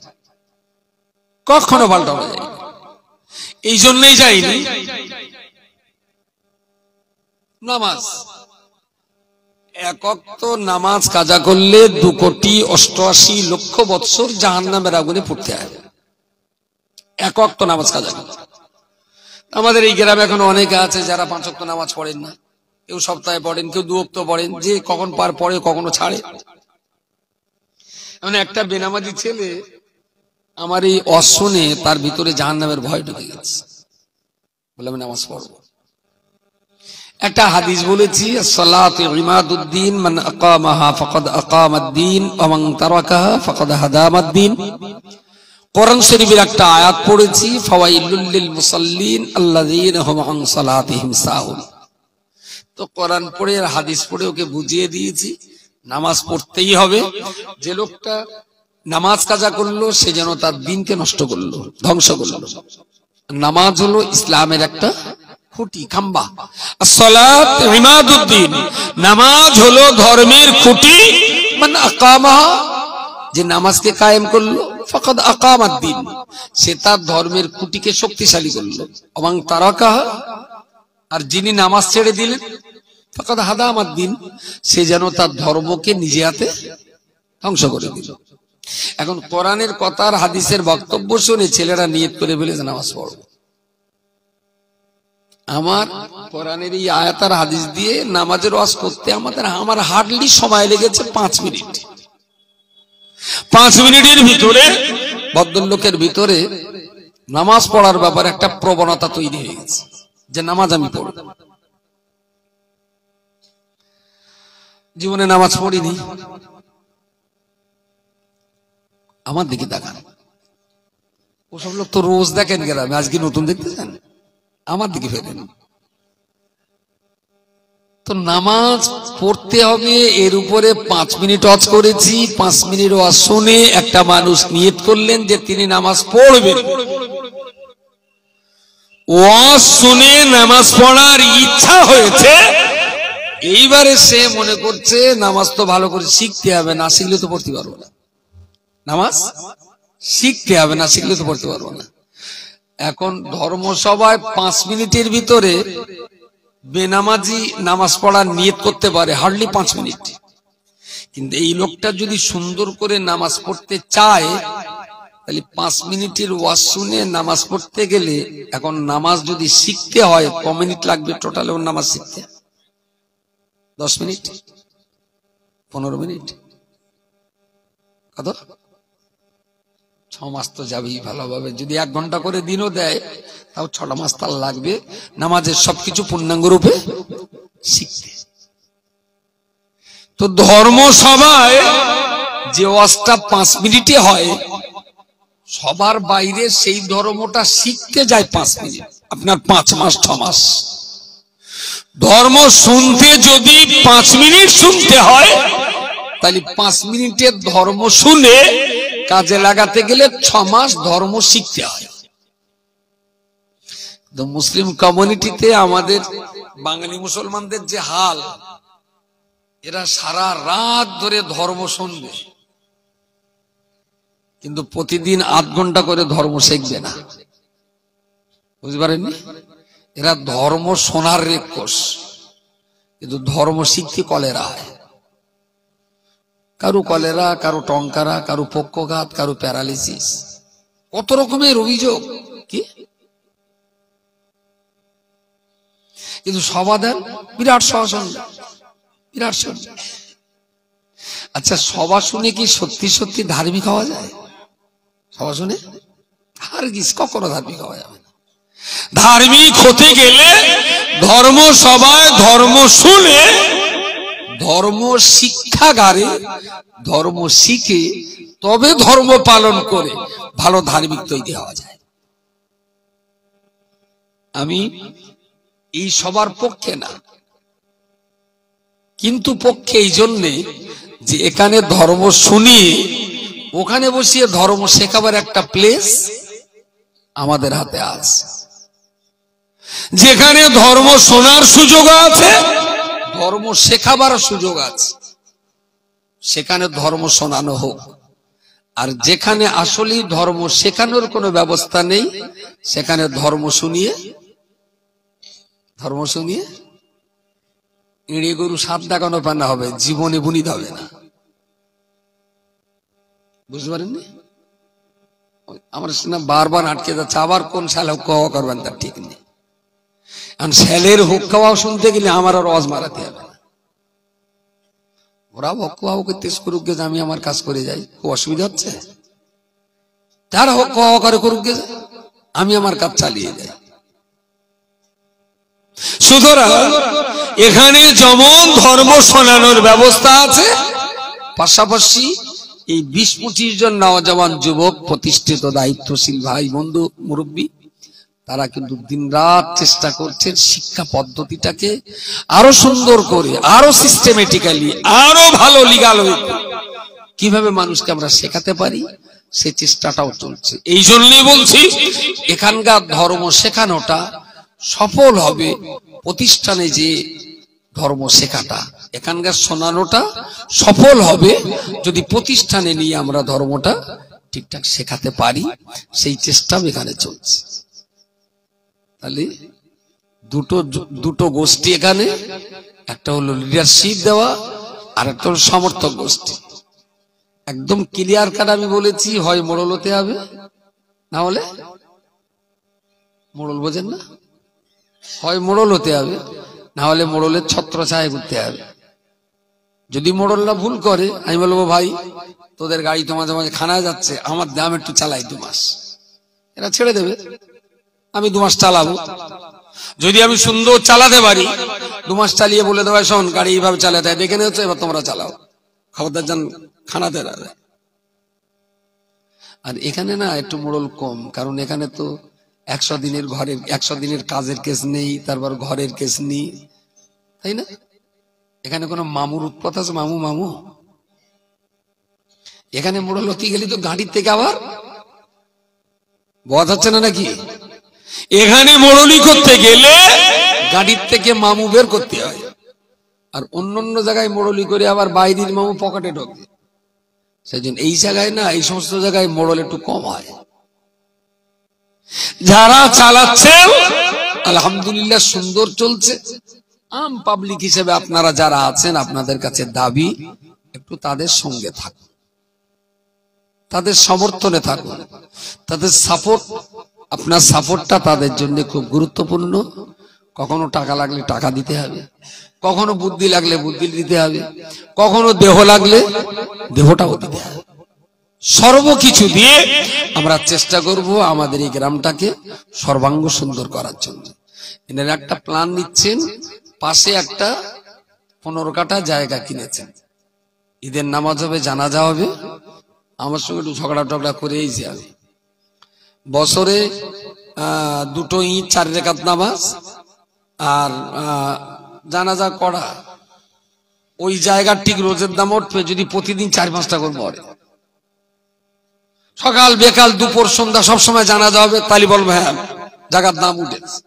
কখনো পাল্টানো যায়নি। এই জন্যই যায়নি, নামাজ এক ওয়াক্ত নামাজ কাজা করলে 2,88,00,000 বৎসর জাহান্নামের আগুনে পড়তে হয়, এক ওয়াক্ত নামাজ কাজা করলে। আমাদের এই গ্রামে এখন অনেকে আছে যারা 5 ওয়াক্ত নামাজ পড়েন না, কেউ সপ্তাহে পড়েন, কেউ 2 ওয়াক্ত পড়েন, যে কখন পার পড়ে কখনো ছাড়ে। মানে একটা বেনামাজি ছেলে আমার এই অশুনে তার ভিতরে জাহান্নামের ভয় ঢুকে গেছে, বলে আমি নামাজ পড়বো। একটা হাদিস বলেছি, সালাতু ইমাদুদ্দিন, মান আকামাহা ফাকাদ আকামাদ্দিন ওয়া মান তারাকাহা ফাকাদ হাদামাদ্দিন। কোরআন শরীফের একটা আয়াত পড়েছি, ফাওয়াইলুল লিল মুসাল্লিন আল্লাযীনা হুম আন সালাতিহিম সাহুন। তো কোরআন পড়ে আর হাদিস পড়ে ওকে বুঝিয়ে দিয়েছি নামাজ পড়তেই হবে। যে লোকটা নামাজ কাজা করলো সে যেন তার দিনকে নষ্ট করলো, ধ্বংস করলো। নামাজ হলো ইসলামের একটা খুঁটি, খাম্বা। আসসালাত ইমাদুদ্দিন, নামাজ হলো ধর্মের খুঁটি। মান আকামাহা, যে নামাজকে কায়েম করলো, ফাকাদ আকামাদ্দিন, সে তার ধর্মের খুঁটিকে শক্তিশালী করলো। এবং তারাকাহা, আর যিনি নামাজ ছেড়ে দিলেন, ফাকাদ হাদামাদ্দিন, সে যেন তার ধর্মকে নিজে হাতে ধ্বংস করে দিল। এখন কোরআনের কথার হাদিসের বক্তব্য শুনে ছেলেরা নিয়ত করে ফেলেছে নামাজ পড়বো। আমার কোরআনের এই আয়াতার হাদিস দিয়ে নামাজের ওয়াজ করতে আমার হার্ডলি সময় লেগেছে 5 মিনিট। 5 মিনিটের ভিতরে ভদ্রলোকের ভিতরে নামাজ পড়ার ব্যাপারে একটা প্রবণতা তৈরি হয়ে গেছে যে নামাজ আমি পড়ব। জীবনে নামাজ পড়িনি, আমার দিকে তাকান। ওসব লোক তো রোজ দেখেন গ্রামে, আজকে নতুন দেখতে চান, আমার দিকে ফেরেন। তো নামাজ পড়তে হবে, এর উপরে 5 মিনিট ওয়াজ করেছি। 5 মিনিট ওয়াজ শুনে একটা মানুষ নিয়ত করলেন যে তিনি নামাজ পড়বেন। ওয়াজ শুনে নামাজ পড়ার ইচ্ছা হয়েছে, এইবারে সে মনে করছে নামাজ তো ভালো করে শিখতে হবে, না শিখলে তো পড়তে পারবো না। নামাজ শিখতে হবে, না শিখলে তো পড়তে পারবো না। এখন ধর্মসভায় 5 মিনিটের ভিতরে বেনামাজি নামাজ পড়ার নিয়ত করতে পারে, হার্ডলি 5 মিনিট। কিন্তু এই লোকটা যদি সুন্দর করে নামাজ পড়তে চায়, তাহলে 5 মিনিটের ওয়াজ শুনে নামাজ পড়তে গেলে, এখন নামাজ যদি শিখতে হয় ক মিনিট লাগবে টোটাল ওর নামাজ শিখতে? 10 মিনিট, 15 মিনিট, কত? 6 মাস তো যাবেই ভালোভাবে। যদি 1 ঘন্টা করে দিনও দেয়, তাও 6টা মাস তার লাগবে নামাজের সবকিছু পূর্ণাঙ্গ রূপে শিখতে। তো ধর্মসভায় যে ওয়াজটা 5 মিনিটে হয়, সবার বাইরে সেই ধর্মটা শিখতে যায় 5 মিনিট, আপনার 5 মাস 6 মাস। ধর্ম শুনতে যদি 5 মিনিট শুনতে হয়, তাহলে 5 মিনিটের ধর্ম শুনে কাজে লাগাতে গেলে 6 মাস ধর্ম শিখতে হয়। তো মুসলিম কমিউনিটিতে আমাদের বাঙালি মুসলমানদের যে হাল, এরা সারা রাত ধরে ধর্ম শুনবে, কিন্তু প্রতিদিন 8 ঘন্টা করে ধর্ম শিখবে না। বুঝতে পারেননি? এরা ধর্ম শোনার রেকর্স, কিন্তু ধর্ম শিখতে কলেরা হয়। কারো কলেরা, কারো টঙ্কারা, কারো পক্ষঘাত, কারো প্যারালিসিস, কত রকমের অভিযোগ। কি কিন্তু সভা দেন বিরাট সভা শুনলেন, বিরাট শুনলেন। আচ্ছা, সভা শুনে কি সত্যি সত্যি ধার্মিক হওয়া যায়? সভা শুনে আর কি কখনো ধার্মিক হওয়া যাবে না। ধার্মিক হতে গেলে ধর্ম সভায় ধর্ম শুনে, ধর্ম শিক্ষাগারে ধর্ম শিখে, তবে ধর্ম পালন করে ভালো ধার্মিক তৈরি হওয়া যায়। আমি এই সবার পক্ষে না, কিন্তু পক্ষে এই জন্যে যে এখানে ধর্ম শুনিয়ে ওখানে বসিয়ে ধর্ম শেখাবার একটা প্লেস আমাদের হাতে আছে। যেখানে ধর্ম শোনার সুযোগ আছে, ধর্ম শেখাবার সুযোগ আছে, সেখানে ধর্ম শোনানো হোক। আর যেখানে আসলেই ধর্ম শেখানোর কোনো ব্যবস্থা নেই, সেখানে ধর্ম শুনিয়ে এড়িয়ে গরু সাত দেখানো পানা হবে, জীবনে বুনিতে হবে না। বুঝতে পারেননি? আমার বারবার আটকে যাচ্ছে, আবার কোন সালে হুক্কা হওয়া করবেন তার ঠিক নেই। কারণ স্যালের হুক্কা হওয়া শুনতে গেলে আমার আর ওয়াজ মারাতে হবে না। ওরা হক্কা করতে করুক গে, আমি আমার কাজ করে যাই, খুব অসুবিধা হচ্ছে। তারা হক্কা করে করুক গে, আমি আমার কাজ চালিয়ে যাই। সুতরাং এখানে যেমন ধর্ম শোনানোর ব্যবস্থা আছে, পাশাপাশি এই 20-25 জন নওজওয়ান যুবক, প্রতিষ্ঠিত দায়িত্বশীল ভাই বন্ধু মুরব্বী, তারা কিন্তু দিনরাত চেষ্টা করছেন শিক্ষা পদ্ধতিটাকে আরো সুন্দর করে, আরো সিস্টেমেটিক্যালি, আরো ভালো লিগাল কিভাবে মানুষকে আমরা শেখাতে পারি, সে চেষ্টাটাও চলছে। এই জন্যই বলছি, এখানকার ধর্ম শেখানোটা সফল হবে প্রতিষ্ঠানে, যে ধর্ম শেখাটা এখানকার শোনানোটা সফল হবে যদি প্রতিষ্ঠানে নিয়ে আমরা ধর্মটা ঠিকঠাক শেখাতে পারি। সেই চেষ্টাও এখানে চলছে। তাহলে দুটো গোষ্ঠী এখানে, একটা হলো লিডারশিপ দেওয়া, আর একটা হলো সমর্থক গোষ্ঠী। একদম ক্লিয়ার কাট আমি বলেছি, হয় মোড়ল হতে হবে, না হলে মোড়ল বোঝেন না, হয় মোড়ল হতে হবে, না হলে মোড়লের ছত্রছায়া ঘুরতে হবে। যদি মোড়লরা ভুল করে, আমি বলবো ভাই তোদের গাড়ি তো মাঝে মাঝে খানা যাচ্ছে, আমার দাম একটু চালাই 2 মাস, এরা ছেড়ে দেবে, আমি 2 মাস চালাবো। যদি আমি সুন্দর চালাতে পারি, 2 মাস চালিয়ে বলে দেবো শোন গাড়ি এইভাবে চালাতে হয়, দেখে নিয়েছো, এবার তোমরা চালাও, খবরদার যান খানাতে না। আর এখানে না একটু মোড়ল কম, কারণ এখানে তো 100 দিনের ঘরের 100 দিনের কাজের কেস নেই, তারপর ঘরের কেস নেই, তাই না? এখানে কোনো মামুর উৎপাত আছে? মামু এখানে মোড়ল হতে গেলে তো গাড়ির থেকে আবার বধ হচ্ছে না নাকি? এখানে মোড়লি করতে গেলে গাড়ির থেকে মামু বের করতে হয়, আর অন্য জায়গায় মোড়লি করে আবার বাইরের মামু পকেটে ঢোকে। সেই জন্য এই জায়গায় না, এই সমস্ত জায়গায় মোড়ল একটু কম হয়। যারা চালাচ্ছে আলহামদুলিল্লাহ সুন্দর চলছে। আম পাবলিক হিসেবে আপনারা যারা আছেন, আপনাদের কাছে দাবি একটু তাদের সঙ্গে থাকুন, তাদের সমর্থনে থাকুন, তাদের সাপোর্ট, আপনার সাপোর্টটা তাদের জন্য খুব গুরুত্বপূর্ণ। কখনো টাকা লাগলে টাকা দিতে হবে, কখনো বুদ্ধি লাগলে বুদ্ধি দিতে হবে, কখনো দেহ লাগলে দেহটাও দিতে হবে। সর্বকিছু দিয়ে আমরা চেষ্টা করব আমাদের এই গ্রামটাকে সর্বাঙ্গ সুন্দর করার জন্য। এনার একটা প্ল্যান নিচ্ছেন, পাশে একটা 15 কাঠা জায়গা কিনেছেন, ঈদের নামাজ হবে, জানাজা হবে, আমার সঙ্গে একটু ঝগড়া করে এই যে আমি বছরে 2 ঈদ 4 রাকাত নামাজ আর জানাজা করা, ওই জায়গার ঠিক রোজের দাম উঠবে যদি প্রতিদিন 4-5টা করে মরে। সকাল বিকাল দুপুর সন্ধ্যা সবসময় জানাজা হবে, তাহলে বলবো হ্যাঁ জায়গার দাম উঠেছে।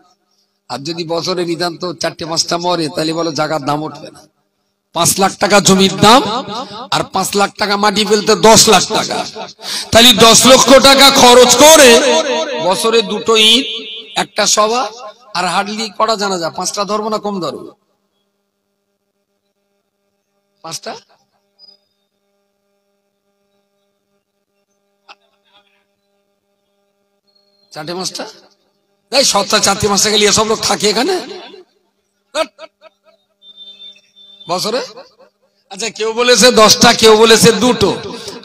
আর যদি বছরে নিতান্ত 4-5টা মরে, তাহলে বলো জায়গার দাম উঠবে না। 5 লাখ টাকা জমির দাম আর 5 লাখ টাকা মাটি ফেলতে 10 লাখ টাকা, তাহলে 10 লক্ষ টাকা খরচ করে বছরে 2 ঈদ, একটা সভা, আর হার্ডলি করা জানাজা। 5টা ধরবো না কম ধরবো? 5টা, 4-5টা, এই সপ্তাহে 4-5টা গেলে এসব লোক থাকে এখানে? বছরে? আচ্ছা, কেউ বলেছে 10টা, কেউ বলেছে 2টো,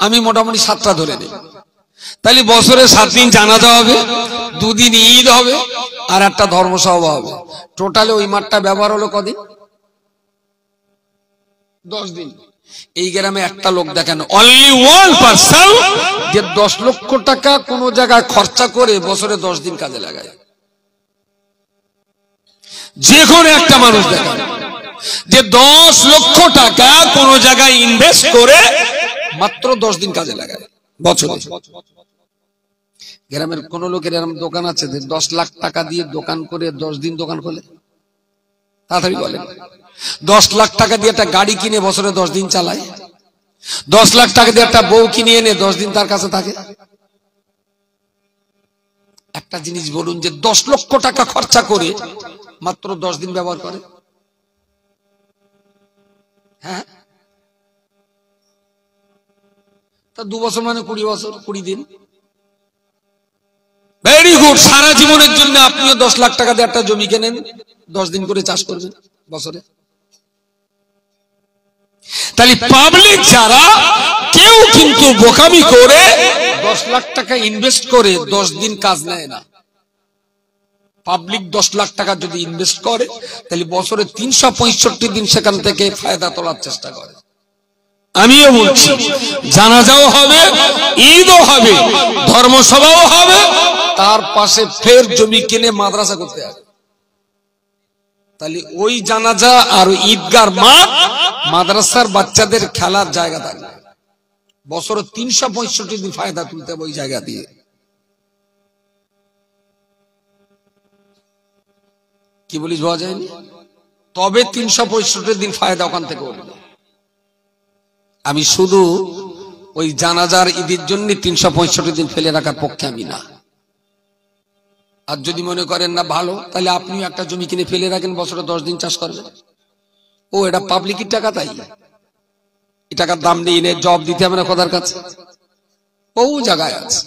আমি মোটামুটি 7টা ধরে নিই। তাহলে বছরে 7 দিন জানাজা হবে, 2 দিন ঈদ হবে, আর একটা ধর্মসভা হবে। টোটালে ওই মাঠটা ব্যবহার হলো কদিন? 10 দিন। এই গ্রামে একটা লোক দেখেন, অনলি 1 পারসন, যে 10 লক্ষ টাকা কোন জায়গায় খরচা করে বছরে 10 দিন কাজে লাগায়। যে কোনো একটা মানুষ দেখেন যে 10 লক্ষ টাকা কোন জায়গায় ইনভেস্ট করে মাত্র 10 দিন কাজে লাগায় বছরে। গ্রামের কোন লোকের এরকম দোকান আছে যে 10 লাখ টাকা দিয়ে দোকান করে 10 দিন দোকান খোলে? তাড়াতাড়ি বলেন। 10 লাখ টাকা দিয়ে একটা গাড়ি কিনে বছরে 10 দিন চালায়। 10 লাখ টাকা দিয়ে একটা বউ কিনে এনে 10 দিন তার কাছে থাকে। একটা জিনিস বলুন, যে 10 লক্ষ টাকা খরচা করে মাত্র 10 দিন ব্যবহার করে। হ্যাঁ, তা 2 বছর মানে 20 বছর, 20 দিন। Very good. সারা জীবনের জন্য আপনিও 10 লাখ টাকা দিয়ে একটা জমি কেনেন, 10 দিন করে চাষ করবেন বছরে। তাহলে পাবলিক যারা, কেউ কিন্তু বোকামি করে 10 লাখ টাকা ইনভেস্ট করে 10 দিন কাজ নেয় না। পাবলিক 10 লাখ টাকা যদি ইনভেস্ট করে, তাহলে বছরে 365 দিন সেখান থেকে ফায়দা তোলার চেষ্টা করে। আমিও বলছি, জানাজাও হবে, ঈদও হবে, ধর্মসভাও হবে, তার পাশে ফের জমি কিনে মাদ্রাসা করতে হবে। তাহলে ওই জানাজা আর ঈদগার মাঠ, মাদ্রাসার বাচ্চাদের খেলার জায়গা থাকবে। বছরে 365 দিন ফায়দা তুলতে হবে ওই জায়গা দিয়ে। কি বলিস পাওয়া যায়নি? তবে 365 দিন ফায়দা ওখান থেকে উঠবে। আমি শুধু ওই জানাজার ঈদের জন্য 365 দিন ফেলে রাখার পক্ষে আমি না। আর যদি মনে করেন না ভালো, তাহলে আপনিও একটা জমি কিনে ফেলে রাখেন, বছরে 10 দিন চাষ করবেন। ও এটা পাবলিকের টাকা, তাই এই টাকার দাম নেই, এনে জব দিতে হবে না খোদার কাছে। বহু জায়গায় আছে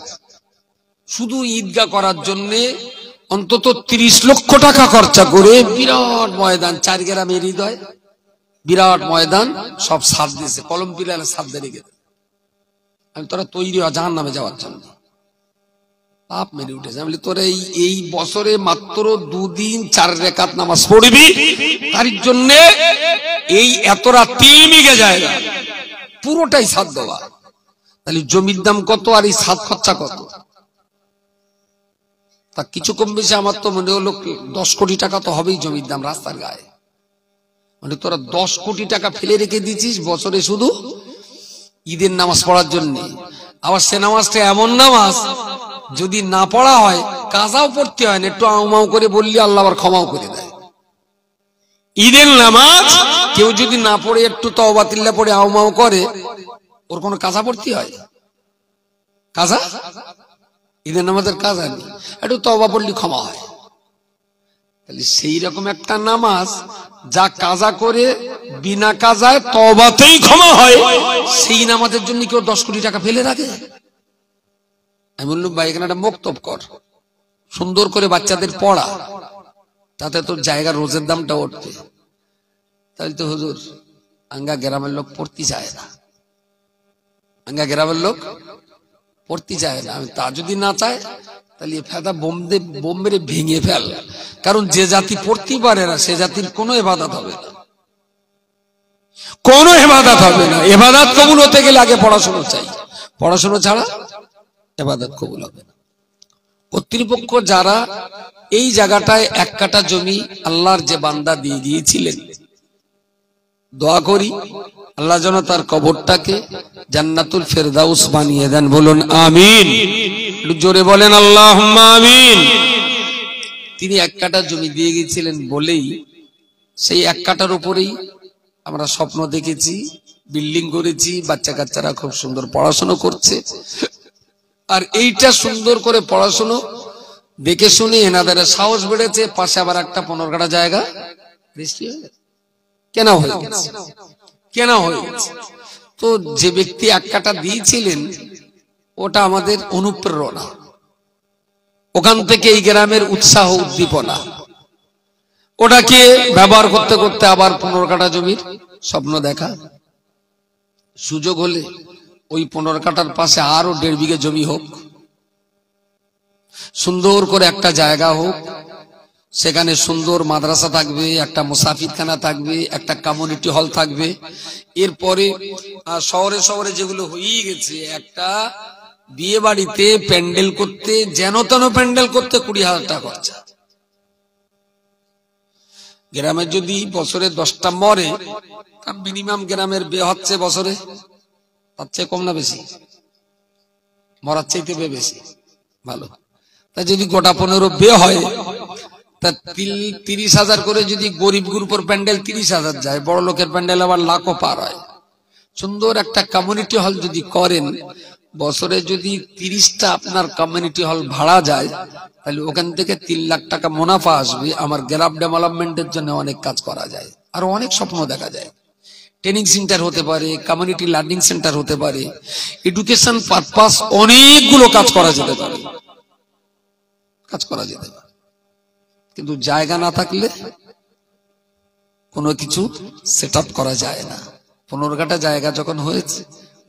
শুধু ঈদগাহ করার জন্য অন্তত 30 লক্ষ টাকা খরচা করে বিরাট ময়দান, 4 গ্রামের হৃদয় বিরাট ময়দান, সব সাদ দিয়েছে, কলম পিলালে সাদ দিয়ে রেখে। আমি তোরা তৈরি হ জাহান্নামে যাওয়ার জন্য। পাপ মেরে উঠেছে। আমি বলি, তোরা এই বছরে মাত্র 2 দিন 4 রাকাত নামাজ পড়বি, তার জন্য এই এত রাত মিগে যায় না, পুরোটাই সাদ দেওয়া। তাহলে জমির দাম কত আর এই সাদ খরচা কত? তা কিছু কম বেশি আমার তো মনে হলো 10 কোটি টাকা তো হবেই জমির দাম রাস্তার গায়ে। মানে তোরা 10 কোটি টাকা ফেলে রেখে দিয়েছিস বছরে শুধু ঈদের নামাজ পড়ার জন্য। আবার সে নামাজটা এমন নামাজ, যদি না পড়া হয় কাজাও পড়তে হয় না, একটু আউমাউ করে বললি আল্লাহ আবার ক্ষমাও করে দেয়। ঈদের নামাজ কেউ যদি না পড়ে একটু তওবাতিল্লাহ পড়ে আউমাউ করে, ওর কোনো কাজা পড়তে হয়? কাজা ঈদের নামাজের কাজা নেই, একটু তওবা পড়লি ক্ষমা হয়। তাহলে সেই রকম একটা নামাজ যা কাজা করে বিনা কাজায় তওবাতেই ক্ষমা হয়, সেই নামাজের জন্য কেউ 10 কোটি টাকা ফেলে রাখে? আমি বললাম, ভাই এখানে একটা মক্তব কর, সুন্দর করে বাচ্চাদের পড়া, তাতে তোর জায়গা রোজের দামটা উঠবে। তাহলে তো হুজুর আঙ্গা গ্রামের লোক পড়তে চায় না, আঙ্গা গ্রামের লোক পড়তে চায় না। আমি তা যদি না চায়, তাহলে ফেদা বোম মেরে ভেঙে ফেল। কারণ যে জাতি পড়তে পারে না, সে জাতির কোনো ইবাদত হবে না, কোনো ইবাদত হবে না। ইবাদত কবুল হতে গেলে আগে পড়াশোনা চাই, পড়াশোনা ছাড়া ইবাদত কবুল হবে না। কর্তৃপক্ষ যারা এই জায়গাটায় 1 কাঠা জমি আল্লাহর যে বান্দা দিয়ে দিয়েছিলেন, দোয়া করি আল্লাহ যেন তার কবরটাকে জান্নাতুল ফেরদাউস বানিয়ে দেন। বলুন আমিন, জোরে বলেন আল্লাহুম্মা আমিন। তিনি 1 কাঠা জমি দিয়ে গিয়েছিলেন বলেই সেই 1 কাঠার উপরেই আমরা স্বপ্ন দেখেছি, বিল্ডিং করেছি, বাচ্চা কাচ্চারা খুব সুন্দর পড়াশোনা করছে। আর এইটা সুন্দর করে পড়াশোনা দেখে শুনে এনাদের সাহস বেড়েছে, পাশে আবার একটা 15 কাঠা জায়গা কেনা হয়ে গেছে, কেনা হয়ে গেছে। তো যে ব্যক্তি 1 কাঠা দিয়েছিলেন, ওটা আমাদের অনুপ্রেরণা, ওখান থেকে এই গ্রামের উৎসাহ উদ্দীপনা। ওটাকে ব্যবহার করতে করতে আবার 15 কাঠা জমির স্বপ্ন দেখা, সুযোগ হলে ওই 15 কাঠার পাশে আরো 1.5 বিঘে জমি হোক, সুন্দর করে একটা জায়গা হোক, সেখানে সুন্দর মাদ্রাসা থাকবে, একটা মুসাফিরখানা থাকবে, একটা কমিউনিটি হল থাকবে। এরপরে শহরে শহরে যেগুলো হয়ে গেছে, একটা বিয়ে বাড়িতে প্যান্ডেল করতে, যেন তেন প্যান্ডেল করতে 20,000 টাকা খরচা। গ্রামে যদি বছরে 10টা মরে, মিনিমাম গ্রামের বিয়ে হচ্ছে বছরে, তার চেয়ে কম না বেশি? মরার চাইতে বেশি, ভালো। তা যদি গোটা 15 বিয়ে হয়, তা 30,000 করে যদি গরিব গ্রুপের প্যান্ডেল 30,000 যায়, বড় লোকের প্যান্ডেল আবার লাখও পার হয়। সুন্দর একটা কমিউনিটি হল যদি করেন, বছরে যদি 30টা আপনার কমিউনিটি হল ভাড়া যায়, তাহলে ওখান থেকে 3 লাখ টাকা মুনাফা আসবে। আমার গ্রাম ডেভেলপমেন্টের জন্য অনেক কাজ করা যায়, আর অনেক স্বপ্ন দেখা যায়। ট্রেনিং সেন্টার হতে পারে, কমিউনিটি লার্নিং সেন্টার হতে পারে, এডুকেশন পারপাস অনেকগুলো কাজ করা যেতে পারে, কিন্তু জায়গা না থাকলে কোনো কিছু সেট আপ করা যায় না। 15 কাঠা জায়গা যখন হয়েছে,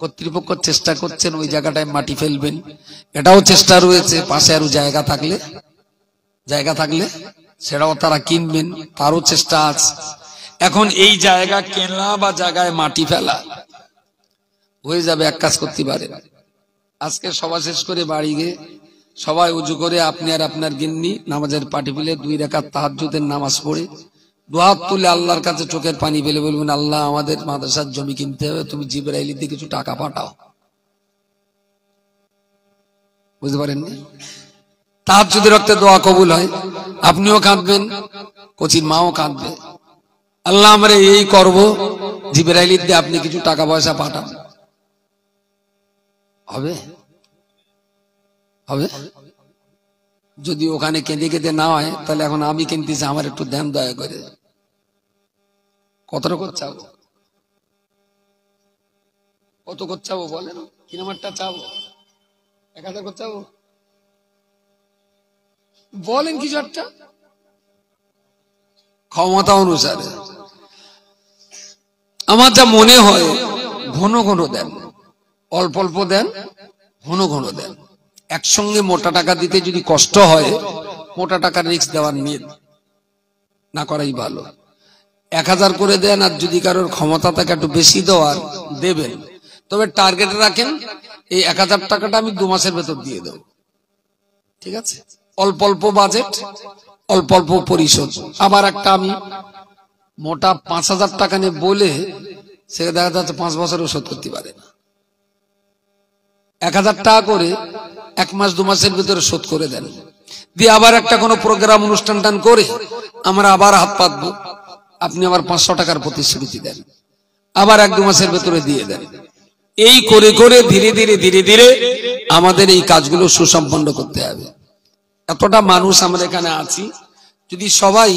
কর্তৃপক্ষ চেষ্টা করছেন ওই জায়গাটায় মাটি ফেলবেন, এটাও চেষ্টা রয়েছে। পাশে আরো জায়গা থাকলে সেটাও তারা কিনবেন, তারও চেষ্টা আছে। এখন এই জায়গা কেনা বা জায়গায় মাটি ফেলা হয়ে যাবে, এক কাজ করতে পারে। আজকে সভা শেষ করে বাড়ি গিয়ে সবাই উজু করে, আপনি আর আপনার গিন্নি নামাজের পাটি ফেলে 2 রাকাত তাহাজ্জুদের নামাজ পড়ে দুহাত তুলে আল্লাহর কাছে চোখের পানি ফেলে বলবেন, আল্লাহ আমাদের মাদ্রাসার জমি কিনতে হবে, তুমি জিবরাইল দিয়ে কিছু টাকা পাঠাও। বুঝতে পারেননি? তাহাজ্জুদের রক্তে দোয়া কবুল হয়, আপনিও কাঁদবেন, কোচির মাও কাঁদবে, আল্লাহ আমরা এই করব, জিবরাইল দিয়ে আপনি কিছু টাকা পয়সা পাঠান। হবে? যদি ওখানে কেঁদে কেঁদে না হয়, তাহলে এখন আমি কিনতেছি, আমার একটু দেন দয়া করে। কত চাবো? কত চাবো বলেন? কি নাম্বারটা চাবো? 1000 চাবো? বলেন কিছু একটা ক্ষমতা অনুসারে। আমার যা মনে হয়, ঘন ঘন দেন, অল্প অল্প দেন, ঘন ঘন দেন। একসঙ্গে মোটা টাকা দিতে যদি কষ্ট হয়, মোটা টাকার রিস্ক দেওয়ার নিয়ত না করাই ভালো। 1000 করে দেন, আর যদি কারোর ক্ষমতা থাকে একটু বেশি দেওয়ার, দেবেন, তবে টার্গেট রাখেন এই 1000 টাকাটা আমি 2 মাসের ভেতর দিয়ে দেব। ঠিক আছে? অল্প অল্প বাজেট, অল্প অল্প পরিশোধ। আবার একটা আমি মোটা 5000 টাকা নিয়ে বলে, সে দেখা যাচ্ছে 5 বছরও শোধ করতে পারে না। 1000 টাকা করে 1 মাস 2 মাসের ভিতরে শোধ করে দেন, দিয়ে আবার একটা কোনো প্রোগ্রাম অনুষ্ঠান টান করে আমরা আবার হাত পাতবো, আপনি আবার 500 টাকার প্রতিশ্রুতি দেন, আবার 1-2 মাসের ভেতরে দিয়ে দেন। এই করে করে ধীরে ধীরে আমাদের এই কাজগুলো সুসম্পন্ন করতে হবে। এতটা মানুষ আমরা এখানে আছি, যদি সবাই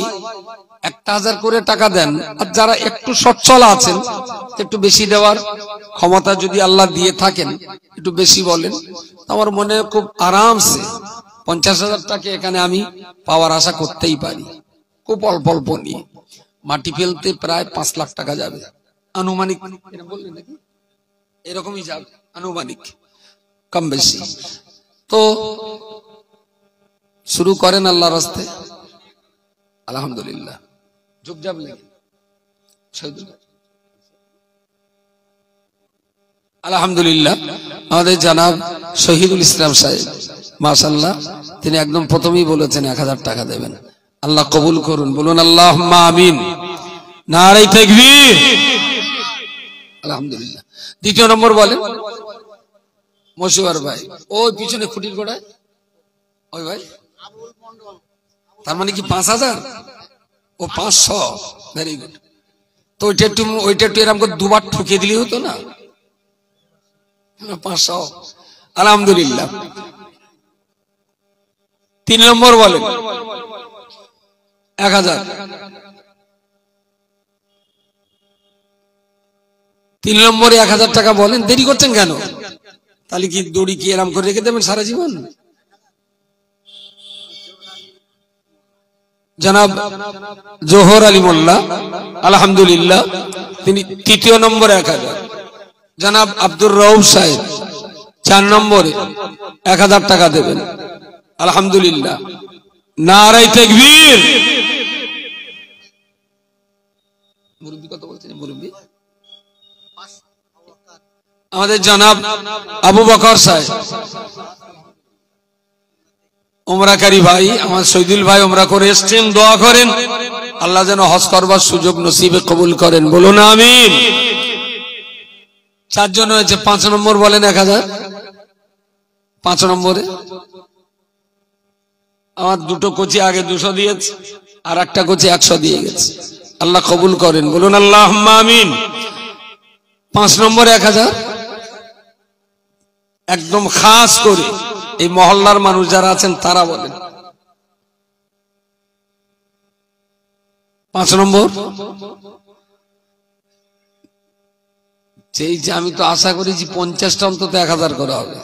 1000 করে টাকা দেন, আর যারা একটু সচ্ছল আছেন একটু বেশি দেওয়ার ক্ষমতা যদি আল্লাহ দিয়ে থাকেন, একটু বেশি বলেন, আমার মনে খুব আরামসে 50,000 টাকা এখানে আমি পাওয়ার আশা করতেই পারি। খুব অল্প অল্প নিয়ে মাটি ফেলতে প্রায় 5 লাখ টাকা যাবে আনুমানিক, বললেন নাকি? এরকমই যাবে আনুমানিক, কম বেশি। তো শুরু করেন আল্লাহর রাস্তায়। আলহামদুলিল্লাহ। চুপচাপ লেগে আলহামদুলিল্লাহ, আমাদের জানাব শহীদুল ইসলাম সাহেব, মাশাআল্লাহ, তিনি একদম প্রথমেই বলেছেন 1000 টাকা দেবেন। আল্লাহ কবুল করুন, বলুন আল্লাহুম্মা আমিন, নারে তাকবীর। আলহামদুলিল্লাহ। দ্বিতীয় নম্বর বলেন মশিউর ভাই, ওই পিছনে খুঁটির গোড়ায় ওই ভাই, তার মানে কি 5000? ও 500, ভেরি গুড। তো ওইটা একটু এরকম করে 2 বার ঠুকে দিলে হতো না? 500, আলহামদুলিল্লাহ। 3 নম্বর বলেন 1000। 3 নম্বরে 1000 টাকা বলেন। দেরি করছেন কেন? তাহলে কি দড়ি কি এরম করে রেখে দেবেন সারা জীবন? জনাব জোহর আলী মোল্লা, আলহামদুলিল্লাহ, তিনি তৃতীয় নম্বরে 1000। জনাব আব্দুর রউফ সাহেব 4 নম্বরে 1000 টাকা দেবেন। আলহামদুলিল্লাহ, নারায়ে তাকবীর। মুরব্বি কত বলছেন? মুরব্বি আমাদের জনাব আবু বকর সাহেব, উমরাকারী ভাই, আমার শহীদুল ভাই উমরা করে এসেছেন। দোয়া করেন আল্লাহ যেন হজ করবার সুযোগ নসিবে কবুল করেন, বলুন আমিন। 4 জন হয়েছে। 5 নম্বর বলেন 1000। 5 নম্বরে আমার দুটো কোচি আগে 200 দিয়েছে, আর একটা কোচি 100 দিয়ে গেছে। আল্লাহ কবুল করেন, বলুন আল্লাহুম্মা আমিন। 5 নম্বরে 1000 একদম খাস করে এই মহল্লার মানুষ যারা আছেন তারা বলেন। 5 নম্বর যে আমি তো আশা করেছি 50টা অন্তত 1000 করা হবে।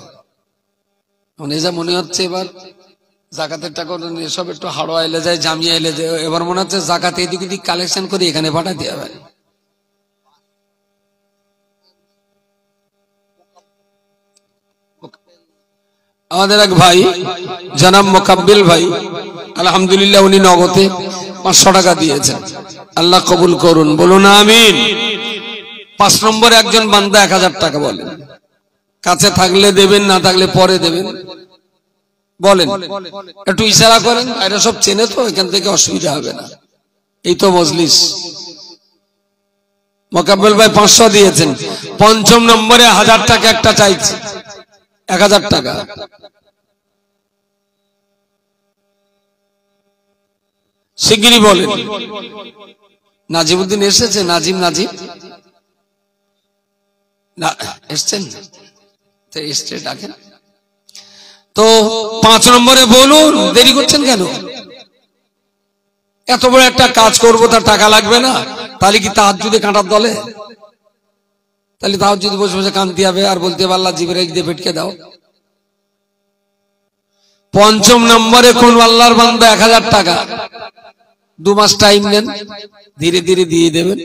মানে যা মনে হচ্ছে এবার জাকাতের টাকা এসব একটু হাড়োয়া এলে যায়, জামিয়া এলে যায়, এবার মনে হচ্ছে জাকাত এদিক ওদিক কালেকশন করে এখানে পাঠাতে হবে। আমাদের এক ভাই জনাব মোকাব্বিল ভাই, আলহামদুলিল্লাহ, উনি নগদে 500 টাকা দিয়েছেন। আল্লাহ কবুল করুন, বলুন আমিন। 5 নম্বরে একজন বান্দা 1000 টাকা বলেন। কাছে থাকলে দেবেন, না থাকলে পরে দেবেন, বলেন। একটু ইশারা করেন, এরা সব চেনে তো, এখান থেকে অসুবিধা হবে না। এই তো মজলিস। মোকাব্বিল ভাই 500 দিয়েছেন। 5ম নম্বরে 1000 টাকা একটা চাইছে, 1000 টাকা। শিগগিরই বলেন। নাজিমউদ্দিন এসেছে? নাজিম না এসছেন তো এসছে, ডাকেন তো। 5 নম্বরে বলুন, দেরি করছেন কেন? এত বড় একটা কাজ করবো, তার টাকা লাগবে না? তাহলে কি তাহাজ্জুদে কাঁটার দলে? তাহলে তাহাজ্জুদে বসে বসে কাঁদতে হবে আর বলতে হবে আল্লাহ জিবরাইল দিয়ে ফেটকে দাও। 5ম নম্বরে কোন আল্লাহর বান্দা 1000 টাকা 2 মাস টাইম নেন, ধীরে ধীরে দিয়ে দেবেন,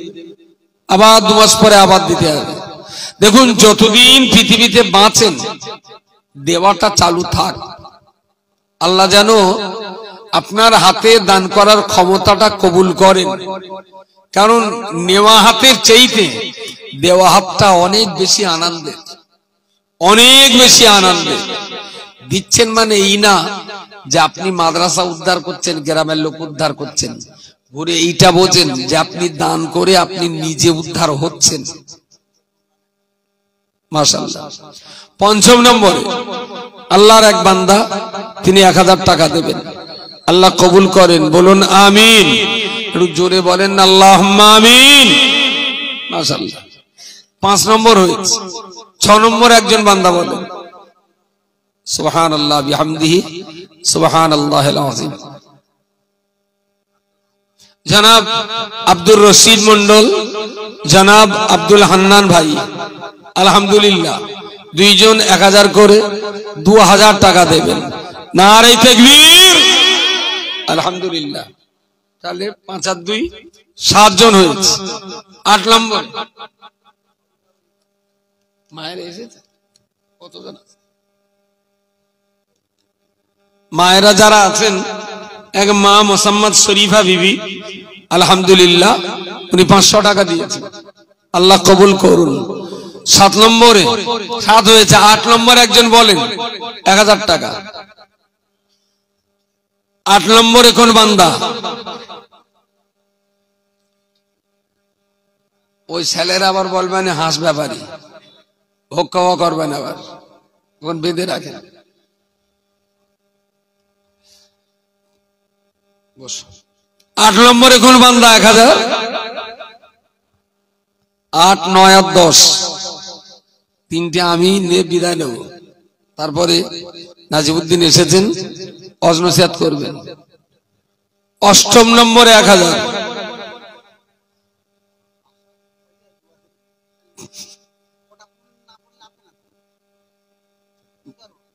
আবার 2 মাস পরে আবার দিতে হবে। দেখুন, যতদিন পৃথিবীতে বাঁচেন দেওয়াটা চালু থাক। আল্লাহ যেন আপনার হাতে দান করার ক্ষমতাটা কবুল করেন, কারণ নেওয়া হাতের চাইতে দেওয়া হাতটা অনেক বেশি আনন্দের, অনেক বেশি আনন্দের। দিচ্ছেন মানে এই না যে আপনি মাদ্রাসা উদ্ধার করছেন, গ্রামের লোক উদ্ধার করছেন, ঘুরে এইটা বোঝেন যে আপনি দান করে আপনি নিজে উদ্ধার হচ্ছেন। মাশাআল্লাহ। 5ম নম্বরে আল্লাহর এক বান্দা, তিনি 1000 টাকা দেবেন। আল্লাহ কবুল করেন, বলুন আমিন। একটু জোরে বলেন আল্লাহুম্মা আমিন। মাশাআল্লাহ। 5 নম্বর হয়েছে। 6 নম্বর একজন বান্দা বলেন সুবহানাল্লাহ বিহামদিহি সুবহানাল্লাহিল আযীম। জনাব আব্দুর রশিদ মন্ডল, জনাব আব্দুল হান্নান ভাই, আলহামদুলিল্লাহ, 2 জন 1000 করে 2000 টাকা দেবেন। নারায়ে তাকবীর। আলহামদুলিল্লাহ। তাহলে 5 আর 2 7 জন হয়েছে। 8 নম্বর মায়ের এসেছে কতজন? মায়েরা যারা আছেন, এক মা মোহাম্মদ শরীফা বিবি, আলহামদুলিল্লাহ, উনি 500 টাকা দিয়েছেন। আল্লাহ কবুল করুন। 7 নম্বরে 7 হয়েছে। 8 নম্বরে একজন বলেন 1000 টাকা। 8 নম্বরে কোন বান্দা? ওই ছেলেরা আবার বলবেন হাঁস ব্যাপারী, ভোগ খাওয়া করবেন, আবার কোন বেঁধে রাখেন। 8 নম্বরে কোন বান্দা? 1000। 8, 9 আর 10, 3টে আমি নিয়ে বিদায় নেব। তারপরে নাজিমউদ্দিন এসেছেন, ওয়াজ নসিহত করবেন। 8ম নম্বরে 1000।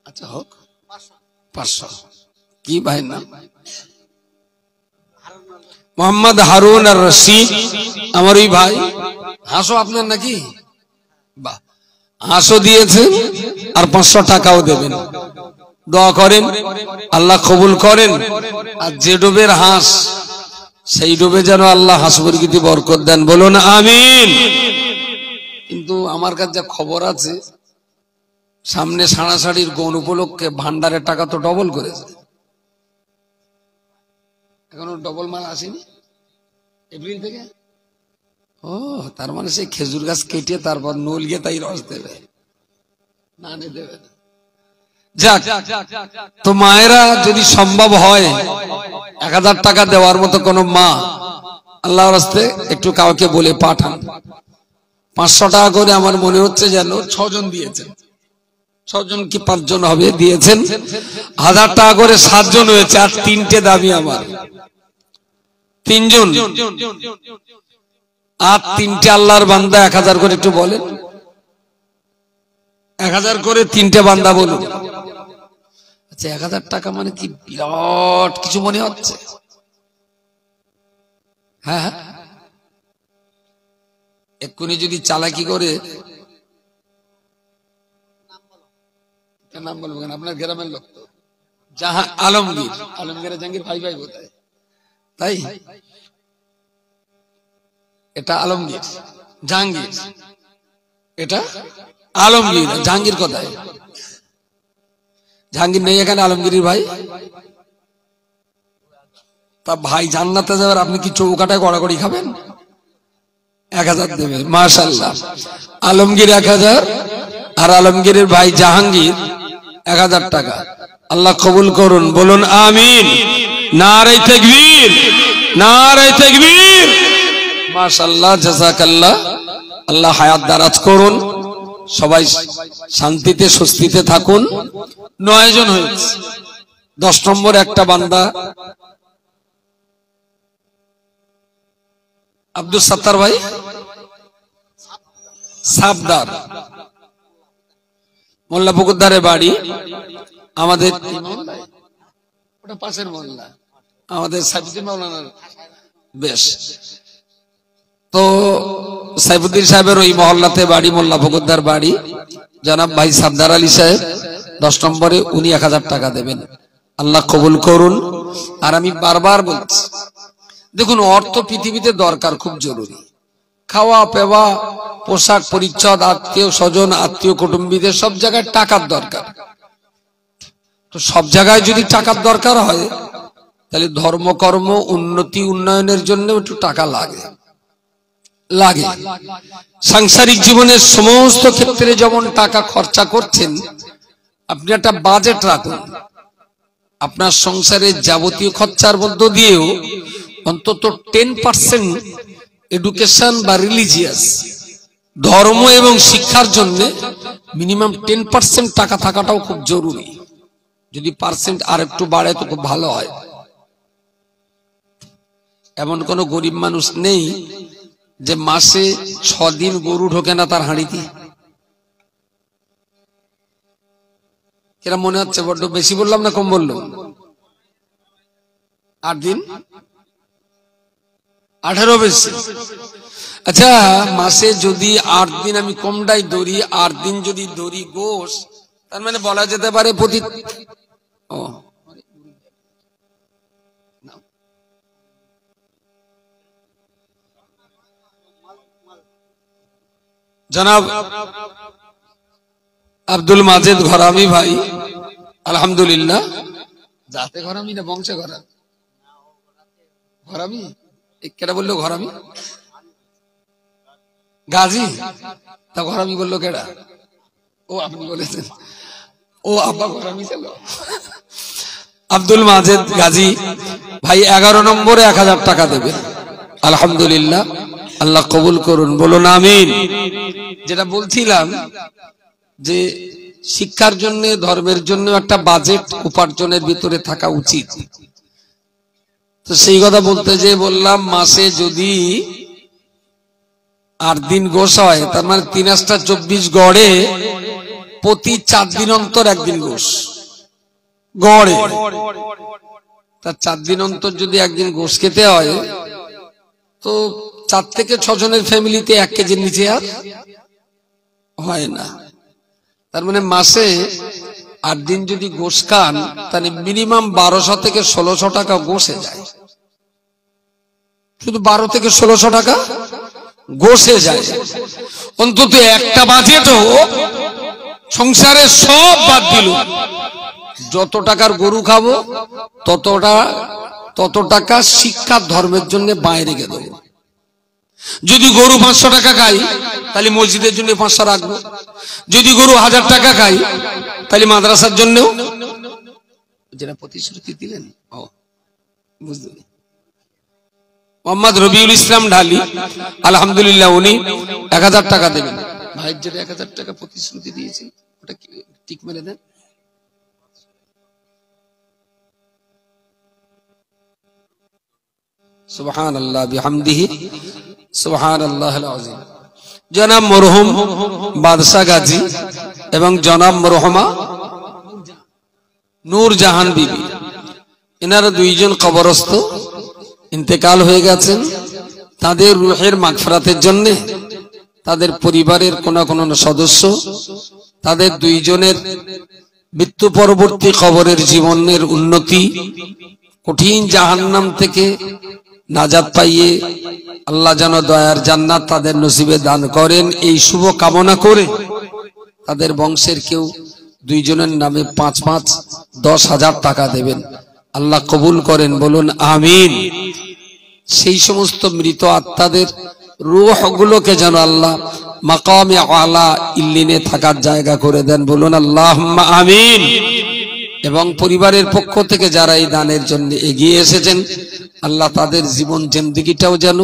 আচ্ছা হোক, 500। কি ভাই নাম? মোহাম্মদ হারুন আর রশিদ, আমার ওই ভাই হাঁসও আপনার নাকি? বাহ, হাঁসও দিয়েছেন আর 500 টাকাও দেবেন। দোয়া করেন আল্লাহ কবুল করেন। আর যে ডোবের হাঁস, সেই ডোবে যেন আল্লাহ হাঁস মুরগিতে বরকত দেন, বলুন আমিন। কিন্তু আমার কাছে যা খবর আছে, সামনে সাড়াসাড়ির গণ উপলক্ষে ভান্ডারের টাকা তো ডবল করেছে। এখনো ডবল মাল আসেনি এপ্রিল থেকে। ও, তার মানে সেই খেজুর গাছ কেটে তারপর নল গিয়ে তাই রস দেবে, না দেবে না। যাক, তো মায়েরা যদি সম্ভব হয় 1000 টাকা দেওয়ার মতো কোন মা, আল্লাহর রাস্তে একটু কাউকে বলে পাঠান। 500 টাকা করে আমার মনে হচ্ছে যেন 6 জন দিয়েছেন, 6 জন কি 5 জন হবে দিয়েছেন। 1000 টাকা করে 7 জন হয়েছে, আর 3টে দাবি আমার, 3 জন আর 3টে আল্লাহর বান্দা 1000 করে একটু বলেন। 1000 করে 3টে বান্দা বলুন। আচ্ছা, 1000 টাকা মানে কি বিরাট কিছু মনে হচ্ছে? হ্যাঁ, এক্ষুনি যদি চালাকি করে, নাম বলবো কেন, আপনার গ্রামের লোক তো, আলমগীর, আলমগীর জাহাঙ্গীর ভাই ভাই কোথায়, তাই এটা আলমগীর জাহাঙ্গীর, এটা আলমগীর জাহাঙ্গীর কোথায়? জাহাঙ্গীর নেই এখানে, আলমগীর ভাই। তা ভাই জান্নাতে যাবেন, আপনি কি চৌকাটায় কড়াকড়ি খাবেন? 1000 দেবে, মাশাআল্লাহ। আলমগীর 1000 আর আলমগীরের ভাই জাহাঙ্গীর 1000 টাকা। আল্লাহ কবুল করুন, বলুন আমিন। নারে তাকবীর, নারে তাকবীর। মাশাআল্লাহ, জাযাকাল্লাহ। আল্লাহ হায়াত দারাজ করুন, সবাই শান্তিতে স্বস্তিতে থাকুন। 9 জন হয়েছে। 10 নম্বর একটা বান্দা আব্দুল সত্তার ভাই সাবদার, মোল্লা পুকুরদারে বাড়ি, আমাদের ওটা পাশের মোল্লা, আমাদের সাইফুদ্দিন মাওলানার। বেশ, তো সাইফুদ্দিন সাহেবের ওই মহল্লাতে বাড়ি, মোল্লা পুকুরদার বাড়ি। জনাব ভাই সাবদার আলী সাহেব 10 নম্বরে, উনি 1000 টাকা দেবেন। আল্লাহ কবুল করুন। আর আমি বারবার বলছি, দেখুন, অর্থ পৃথিবীতে দরকার, খুব জরুরি। খাওয়া পেওয়া, পোশাক পরিচ্ছদ, আত্মীয় স্বজন, আত্মীয় কুটুম্বীদের সব জায়গায় টাকার দরকার। তো সব জায়গায় যদি টাকার দরকার হয়, তাহলে ধর্মকর্ম উন্নতি উন্নয়নের জন্য একটু টাকা লাগে। সাংসারিক জীবনের সমস্ত ক্ষেত্রে যেমন টাকা খরচা করছেন, আপনি একটা বাজেট রাখুন। আপনার সংসারের যাবতীয় খরচার মধ্য দিয়েও অন্তত 10% এডুকেশন বা রিলিজিয়াস, ধর্ম এবং শিক্ষার জন্য মিনিমাম 10% টাকা থাকাটাও খুব জরুরি। যদি পার্সেন্ট আর একটু বাড়ে তো খুব ভালো হয়। এমন কোন গরিব মানুষ নেই যে মাসে 6 দিন গরু ঢোকে না তার হাঁড়িতে। এরা মনে হচ্ছে বড্ড বেশি বললাম না কম বললাম? 8 দিন, 18 বেশি। আচ্ছা, মাসে যদি 8 দিন আমি কমটাই ধরি, 8 দিন যদি ধরি গোশ, তার মানে বলা যেতে পারে প্রতি জনাব আব্দুল মাজেদ ঘরামি ভাই, আলহামদুলিল্লাহ। জাতে ঘরামি না বংশে ঘরামি? ঘরামি, কেটা বললো ঘরামি? গাজী, তা ঘরামি বললো কেডা? ও আপনি বলেছেন, ও আব্বা ঘরামি ছিল। আব্দুল মাজেদ গাজী ভাই 11 নম্বরে 1000 টাকা দেবে। আলহামদুলিল্লাহ, আল্লাহ কবুল করুন, বলুন আমিন। যেটা বলছিলাম যে শিক্ষার জন্য, ধর্মের জন্য একটা বাজেট উপার্জনের ভিতরে থাকা উচিত। তো সেই কথা বলতে যে বললাম, মাসে যদি 8 দিন গোশ হয়, তার মানে 3 8 24 গড়ে প্রতি 4 দিন অন্তর 1 দিন গোশ গড়ে। তার 4 দিন অন্তর যদি 1 দিন গোশ খেতে হয়, তো 4 থেকে 6 জনের ফ্যামিলিতে 1 কেজির নিচে আর হয় না। তার মানে মাসে 8 দিন যদি গোশ খান তাহলে মিনিমাম 1200 থেকে 1600 টাকা গোশে যায়। শুধু 12 থেকে 1600 টাকা গোশে যায়। অন্তত একটা বাজেটও সংসারে সব বাদ দিল, যত টাকার গরু খাবো তত টাকা শিক্ষা ধর্মের জন্য বাইরে রেখে দেবো। যদি গরু 500 টাকা খাই তাহলে মসজিদের জন্য 500 রাখবো। যদি গরু 1000 টাকা খাই তাহলে মাদ্রাসার জন্যও, যেটা প্রতিশ্রুতি দিলেন। বুঝলেন? মোহাম্মদ রবিউল ইসলাম ঢালি আলহামদুলিল্লাহ উনি 1000 টাকা দেবেন। ভাইয়ের যেটা 1000 টাকা প্রতিশ্রুতি দিয়েছেন ওটা ঠিক মেরে দেন। সুবহানাল্লাহ বিহামদিহি সুবহানাল্লাহিল আযীম। জনাব মরহুম বাদশা গাজী এবং জনাব মরহুমা নূর জাহান বিবি, এনারা 2 জন কবরস্থ ইন্তেকাল হয়ে গেছেন। তাদের রূহের মাগফিরাতের জন্য তাদের পরিবারের কোন সদস্য তাদের 2 জনের মৃত্যু পরবর্তী কবরের জীবনের উন্নতি, কঠিন জাহান্নাম থেকে নাজাত পাইয়ে আল্লাহ যেন দয়ার জান্নাত তাদের নসিবে দান করেন, এই শুভ কামনা করে তাদের বংশের কেউ 2 জনের নামে 5-5 10,000 টাকা দেবেন। আল্লাহ কবুল করেন, বলুন আমিন। সেই সমস্ত মৃত আত্মাদের রূহগুলোকে যেন আল্লাহ মাকামে আলা ইল্লিনে থাকার জায়গা করে দেন, বলুন আল্লাহুম্মা আমিন। এবং পরিবারের পক্ষ থেকে যারা এই দানের জন্য এগিয়ে এসেছেন আল্লাহ তাদের জীবন জিন্দেগিটাও যেন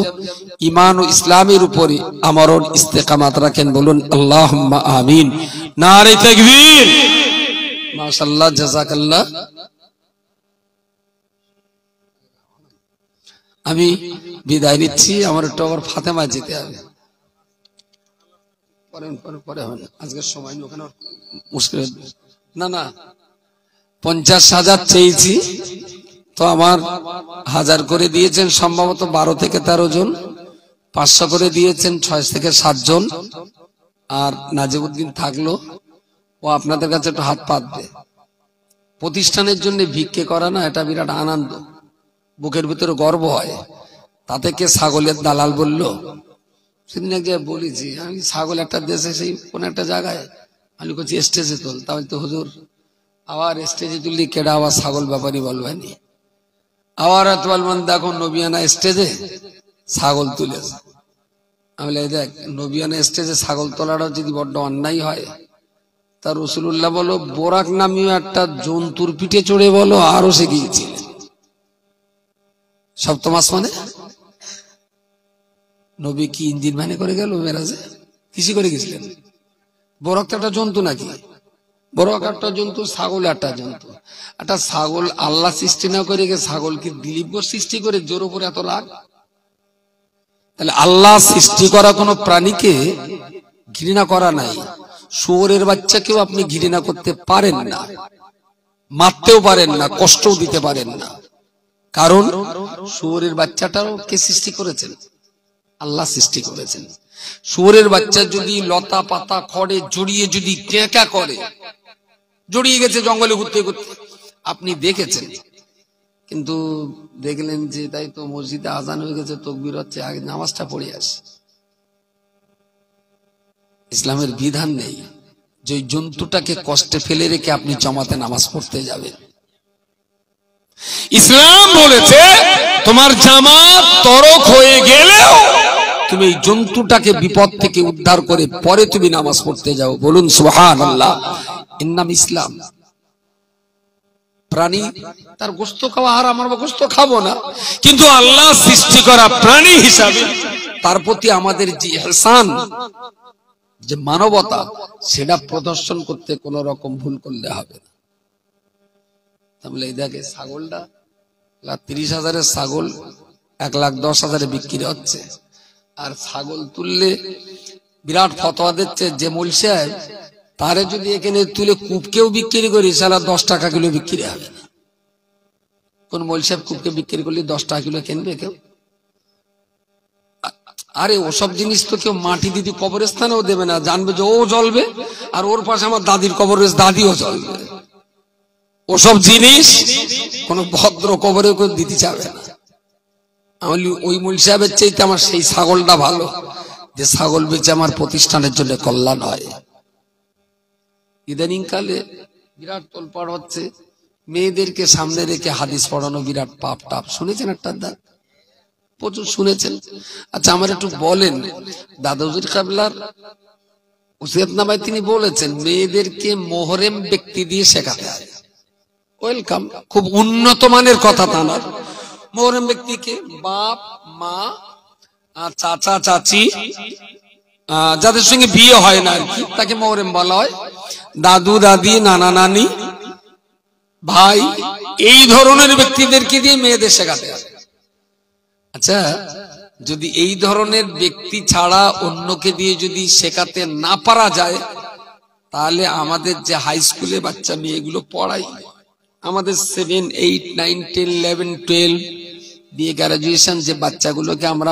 ঈমান ও ইসলামের উপরে আমরণ ইস্তেকামাত রাখেন, বলুন আল্লাহুম্মা আমিন। নারে তাকবীর, মাশাআল্লাহ, জাযাকাল্লাহ। আমি বিদায় নিচ্ছি, আমার একটু আবার ফাতেমা যেতে হবে। পরে হবে না, আজকের সময় ওখানে মুশকিল। না 50,000 চেয়েছি, তো আমার 1000 করে দিয়েছেন সম্ভবত 12 থেকে 13 জন, 500 করে দিয়েছেন 6 থেকে 7 জন, আর নাজিবউদ্দিন থাকলো, ও আপনাদের কাছে একটু হাত পাতবে। প্রতিষ্ঠানের জন্য ভিক্ষে করা না, এটা বিরাট আনন্দ, বুকের ভিতরে গর্ব হয়। তাতে কে ছাগলের দালাল বললো, সেদিন এক জায়গায় বলেছি আমি, ছাগল একটা দেশে সেই কোন একটা জায়গায় আমি করছি স্টেজে তোল, তাহলে তো হুজুর আবার স্টেজে তুললি কেডা আবার ছাগল ব্যাপারই বলবেনি, আবার এত বলবেন দেখো নবিয়ানা স্টেজে ছাগল তুলেছে। আমি দেখ নবিয়ানা স্টেজে ছাগল তোলাটা যদি বড্ড অন্যায় হয়, তা রাসূলুল্লাহ বলো বোরাক নামীয় একটা জন্তুর পিঠে চড়ে বলো আরো সে গিয়েছিলেন সপ্তম আসমানে। নবী কি ইঞ্জিন ভ্যানে করে গেল মেরাজে? কিসে করে গেছিলেন? বোরাক তো একটা জন্তু নাকি? বোরাক একটা জন্তু, ছাগল একটা জন্তু। একটা ছাগল আল্লাহ সৃষ্টি না করে ছাগল কি দিলীপ ঘোষ সৃষ্টি করে জোর উপরে এত রাগ? তাহলে আল্লাহ সৃষ্টি করা কোনো প্রাণীকে ঘৃণা করা নাই। শুয়োরের বাচ্চাকেও আপনি ঘৃণা করতে পারেন না, মারতেও পারেন না, কষ্টও দিতে পারেন না। কারণ শুয়োরের বাচ্চাটাও কে সৃষ্টি করেছেন? আল্লাহ সৃষ্টি করেছেন। শুয়োরের বাচ্চা যদি লতা পাতা খড়ে জড়িয়ে যদি কেঁকা করে, জড়িয়ে গেছে জঙ্গলে ঘুরতে ঘুরতে, আপনি দেখেছেন, কিন্তু দেখলেন যে তাই তো মসজিদে আজান হয়ে গেছে, তাকবীর হচ্ছে, আগে নামাজটা পড়ে আসে। ইসলামের বিধান নেই যে জন্তুটাকে কষ্টে ফেলে রেখে আপনি জমাতে নামাজ পড়তে যাবেন। ইসলাম বলেছে তোমার জামাত তরক হয়ে গেলেও তুমি এই জন্তুটাকে বিপদ থেকে উদ্ধার করে পরে তুমি নামাজ পড়তে যাও, বলুন সুবহানাল্লাহ। এর নাম ইসলাম। প্রাণী তার গোশত খাওয়া হারাম, আমরা গোশত খাবো না, কিন্তু আল্লাহ সৃষ্টি করা প্রাণী হিসাবে তার প্রতি আমাদের যে ইহসান, যে মানবতা, সেটা প্রদর্শন করতে কোন রকম ভুল করলে হবে না। তাহলে এই দেখে ছাগলটা 30,000-এর ছাগল 1,10,000-এ বিক্রি হচ্ছে, আর ছাগল তুললে বিরাট ফতোয়া দিচ্ছে যে মূল সাহেব তারে যদি এখানে তুলে কূপকেও বিক্রি করি সালা 10 টাকা কিলো বিক্রি হবে না। কোন মূল সাহেব কূপকে বিক্রি করলে 10 টাকা কিলো কিনবে কেউ? আরে ওসব জিনিস তো কেউ মাটি দিদি কবরস্থানেও দেবে না, জানবে যে ও জ্বলবে আর ওর পাশে আমার দাদির কবর, দাদিও জ্বলবে। ওসব জিনিস কোন ভদ্র কবরে কেউ দিতে চাবে না। আমার ওই মূল সাহেবের চাইতে আমার সেই ছাগলটা ভালো, যে ছাগল বেচে আমার প্রতিষ্ঠানের জন্য কল্যাণ হয়। ইদানিং কালে বিরাট তোলপাড় হচ্ছে, মেয়েদেরকে সামনে রেখে হাদিস পড়ানো, বিরাট পাপ টাপ। শুনেছেন একটা প্রচুর শুনেছেন। আচ্ছা আমার একটু বলেন, দাদা হুজুর কাবলার ওসিয়তনামায় তিনি বলেছেন মেয়েদেরকে মোহরেম ব্যক্তি দিয়ে শেখাতে হয়। ওয়েলকাম, খুব উন্নত মানের কথা তা না। মোহরেম ব্যক্তিকে বাপ মা, চাচা চাচি, যাদের সঙ্গে বিয়ে হয় না আর কি, তাকে মোহরেম বলা হয়। দাদু দাদি, নানা নানি, ভাই, এই ধরনের ব্যক্তিদেরকে দিয়ে মেয়েদের শেখাতে হয়। আচ্ছা যদি এই ধরনের ব্যক্তি ছাড়া অন্যকে দিয়ে যদি শেখাতে না পারা যায়, তাহলে আমাদের যে হাই স্কুলে বাচ্চা মেয়েগুলো পড়াই, আমাদের 7, 8, 9, 10, 11, 12 বিয়ে গ্রাজুয়েশন যে বাচ্চাগুলোকে আমরা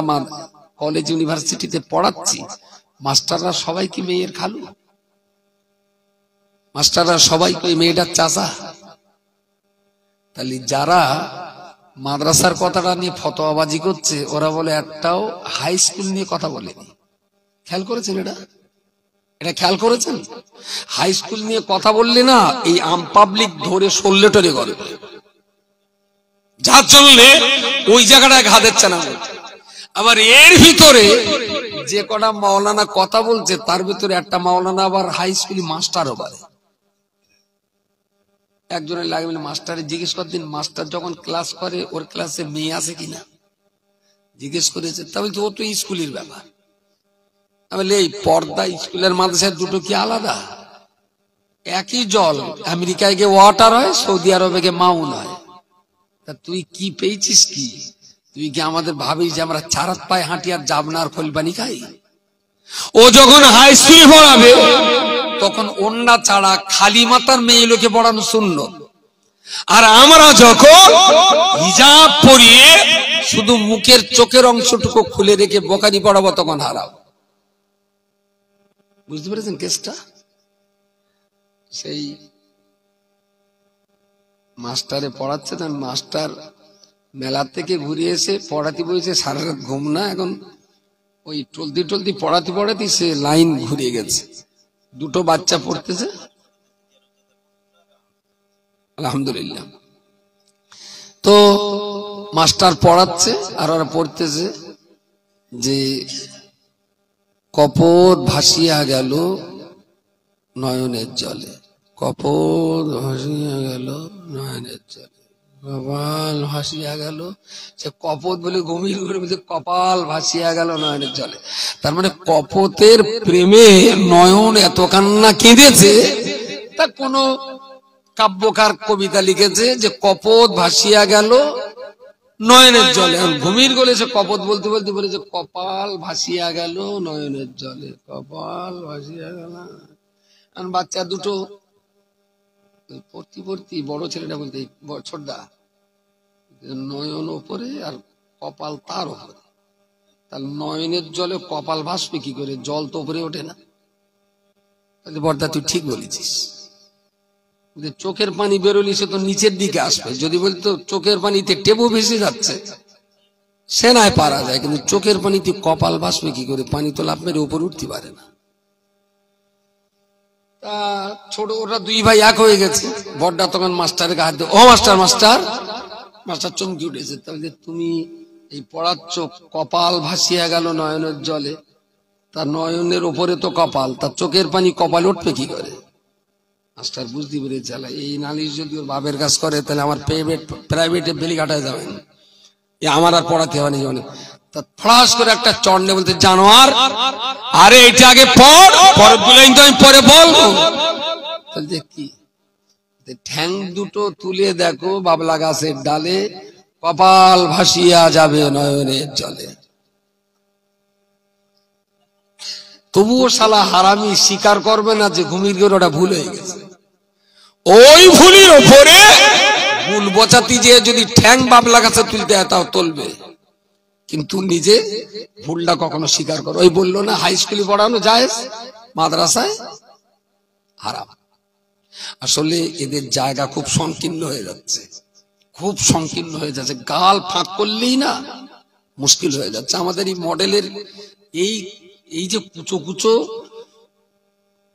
কলেজ ইউনিভার্সিটিতে পড়াচ্ছি, মাস্টাররা সবাই কি মেয়ের খালু? মাস্টাররা সবাই কি মেয়েটার চাচা? তাহলে যারা মাদ্রাসার কথাটা নিয়ে ফতোয়াবাজি করছে, ওরা বলে একটাও হাই স্কুল নিয়ে কথা বলেনি। খেয়াল করেছেন এটা খেয়াল করেছেন? হাই স্কুল নিয়ে কথা বললে না, এই আম পাবলিক ধরে সরলে টরে করবে, যা চললে ওই জায়গাটায় ঘা দিচ্ছে না। আবার এর ভিতরে যে কটা মাওলানা কথা বলছে, তার ভিতরে একটা মাওলানা আবার হাই স্কুল মাস্টারও পারে। একজনের লাগে মাস্টারে জিজ্ঞেস করতেন, মাস্টার যখন ক্লাস করে ওর ক্লাসে মেয়ে আছে কিনা জিজ্ঞেস করেছে। তাহলে তো ও তো স্কুলের ব্যাপার। এই পর্দা স্কুলের মাদ্রাসায় দুটো কি আলাদা? একই জল, আমেরিকায় গিয়ে ওয়াটার হয়, সৌদি আরবে গিয়ে মাউন হয়। তা তুই কি পেয়েছিস কি? তুই কি আমাদের ভাবিস যে আমরা চারাত পায়ে হাঁটি আর জাবনার খোলবানি খাই? ও যখন হাই স্কুলে পড়াবে তখন ওন্না ছাড়া খালি মাথার মেয়ে লোকে পড়ানো সুন্নত, আর আমরা যখন হিজাব পরিয়ে শুধু মুখের চোখের অংশটুকু খুলে রেখে বোকারি পড়াবো তখন হারাম। বুঝতে পেরেছেন কেসটা? সেই মাস্টারে পড়াচ্ছে, মাস্টার মেলা থেকে ঘুরে এসে পড়াতে বসেছে, সারা রাত ঘুম না, এখন ওই টলতি টলতি পড়াতে সে লাইন ঘুরিয়ে গেছে। দুটো বাচ্চা পড়তেছে, আলহামদুলিল্লাহ। তো মাস্টার পড়াচ্ছে আর ওরা পড়তেছে যে কপট ভাসিয়া গেল নয়নের জলে, কপট ভাসিয়া গেল নয়নের জলে, কপাল ভাসিয়া গেল। সে কপট বলে গভীর করে বলছে কপাল ভাসিয়া গেল নয়নের জলে। তার মানে কপতের প্রেমে নয়ন এত কান্না কেঁদেছে, তা কোন কাব্যকার কবিতা লিখেছে যে কপত ভাসিয়া গেল নয়নের জলে। ঘুমির গলে সে কপত বলতে বলতে বলেছে কপাল ভাসিয়া গেল নয়নের জলে, কপাল ভাসিয়া গেল। বাচ্চা দুটো পড়তি বড় ছেলেটা বলতে ছোটদা, নয়ন ওপরে আর কপাল তার ওপরে, তাহলে নয়নের জলে কপাল ভাসবে কি করে? জল তো উপরে ওঠে না। তাহলে বর্দা তুই ঠিক বলেছিস, চোখের পানি বেরোলি সে তো নিচের দিকে আসবে। যদি বলতো চোখের পানিতে টেবু ভেসে যাচ্ছে সে নাই পারা যায়, কিন্তু চোখের পানিতে কপাল ভাসবে কি করে? পানি তো লাভ মেরে উপরে উঠতে পারে না। তা ছোট ওরা দুই ভাই এক হয়ে গেছে। বড়টা তখন মাস্টারের হাত দিয়ে, ও মাস্টার মাস্টার মাস্টার চমকি উঠেছে। তাহলে তুমি এই পড়াচ্ছ কপাল ভাসিয়া গেল নয়নের জলে, তার নয়নের ওপরে তো কপাল, তার চোখের পানি কপাল উঠবে কি করে? মাস্টার বুঝতে পেরেছে এই নালিশ যদি ওর বাপের কাজ করে তাহলে আমার প্রাইভেটে বেলি কাটায় যাবেন, আমার আর পড়াতে হবে না জীবনে। তা ফ্লাশ করে একটা চন্ডে বলতে, জানোয়ার আরে এটা আগে পড়, পরে বলেন তো আমি পরে বলবো। তাহলে কি ঠ্যাং দুটো তুলে দেখো বাবলা গাছের ডালে, কপাল ভাসিয়া যাবে নয়নের জলে। তবুও শালা হারামি স্বীকার করবে না যে ঘুমির ঘরে ওটা ভুল হয়ে গেছে। ওই ভুলের ওপরে ভুল বোঝাতে যে যদি ঠ্যাং বাবলা গাছে তুলতে হয় তাও তুলবে। কিন্তু নিজে ভুলটা কখনো স্বীকার করো। ওই বললো না হাই স্কুলে পড়ানো জায়েজ, মাদ্রাসায় হারাম। আসলে এদের জায়গা খুব সংকীর্ণ হয়ে যাচ্ছে, খুব সংকীর্ণ হয়ে যাচ্ছে। গাল ফাঁক করলেই না মুশকিল হয়ে যাচ্ছে। আমাদের এই মডেলের এই যে কুচো কুচো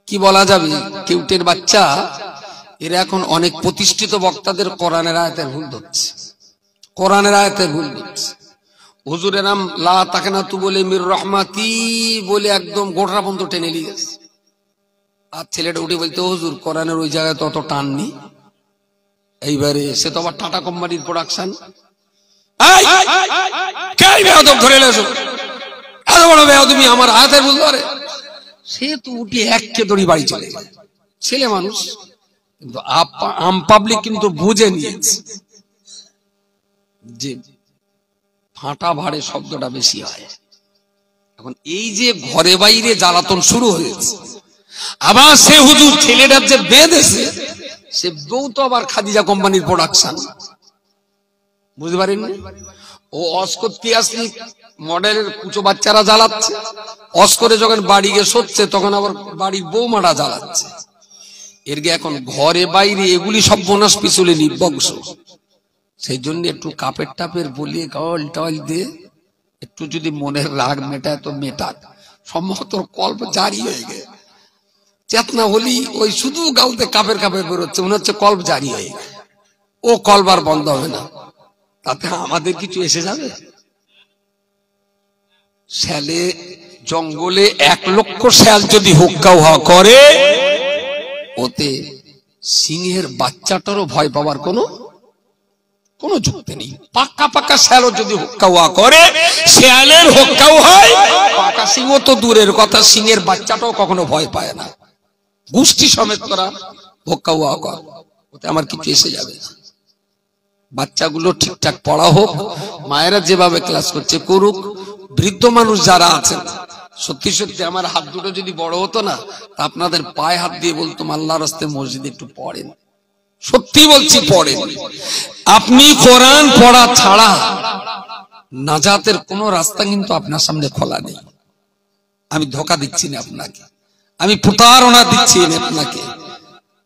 কি বলা যাবে কিউটের বাচ্চা, এরা এখন অনেক প্রতিষ্ঠিত বক্তাদের কোরআনের আয়াতের ভুল ধরছে, কোরআনের আয়াতের ভুল ধরছে। হুজুরের নাম লা তাকানাতু বলে মির রহমাতি বলে একদম গোড়া পর্যন্ত টেনে নিয়ে গেছে। আর ছেলেটা উঠে বলতে হুজুর কোরআনের ওই জায়গায় তো অত টান নেই। এইবারে সে তো আবার টাটা কোম্পানির প্রোডাকশন, ধরে এসো এত বড় বেয়াদবি আমার আয়াতের ভুল ধরে। সে তো উঠে একে দড়ি বাড়ি চলে গেল, ছেলে মানুষ। কিন্তু আম পাবলিক কিন্তু বুঝে নিয়েছে যে ফাটা ভাড়ে শব্দটা বেশি হয়। এখন এই যে ঘরে বাইরে জ্বালাতন শুরু হয়েছে, আবার সে হুজুর ছেলেটার যে বেঁধেছে সে বউ তো আবার খাদিজা কোম্পানির প্রোডাকশন, বুঝতে পারেননি? ও অস্কর কি আসলি মডেলের কুচো বাচ্চারা জ্বালাচ্ছে, অস্করে যখন বাড়ি গিয়ে সচ্ছে তখন আবার বাড়ির বৌমারা জ্বালাচ্ছে। এর গে এখন ঘরে বাইরে এগুলি সব বোনাস পিছলে নিবংশ। সেই জন্য একটু কাপের টাপের বলিয়ে গল টল দিয়ে একটু যদি মনের রাগ মেটায় তো মেটাক, সম্ভবত কল্প জারি হয়ে গে। চেতনা হলি ওই শুধু গালতে কাপের কাপের বেরোচ্ছে, মনে হচ্ছে কল্প জারি হয়ে গে। ও কলবার বন্ধ হবে না, তাতে আমাদের কিছু এসে যাবে? শ্যালে জঙ্গলে 1 লক্ষ শ্যাল যদি হুক্কা উহা করে, ওতে সিংহের বাচ্চাটারও ভয় পাওয়ার কোনো যুক্তি নেই। পাক্কা পাক্কা শ্যালও যদি হুক্কা উহা করে, শ্যালের হুক্কাও হয়, পাকা সিংহ তো দূরের কথা, সিংহের বাচ্চাটাও কখনো ভয় পায় না। গোষ্ঠী সমেত করা হুক্কা উহা কর, ওতে আমার কিছু এসে যাবে। বাচ্চাগুলো ঠিকঠাক পড়া হোক, মায়েরা যেভাবে ক্লাস করছে করুক। বৃদ্ধ মানুষ যারা আছেন, সত্যি সত্যি আমার হাত দুটো যদি বড় হতো না, তা আপনাদের পায়ে হাত দিয়ে বলতাম আল্লাহর রাস্তায় মসজিদে একটু পড়েন। সত্যি বলছি পড়েন। আপনি কোরআন পড়া ছাড়া নাজাতের কোন রাস্তা কিন্তু আপনার সামনে খোলা নেই। আমি ধোঁকা দিচ্ছি না আপনাকে, আমি প্রতারণা দিচ্ছি না আপনাকে।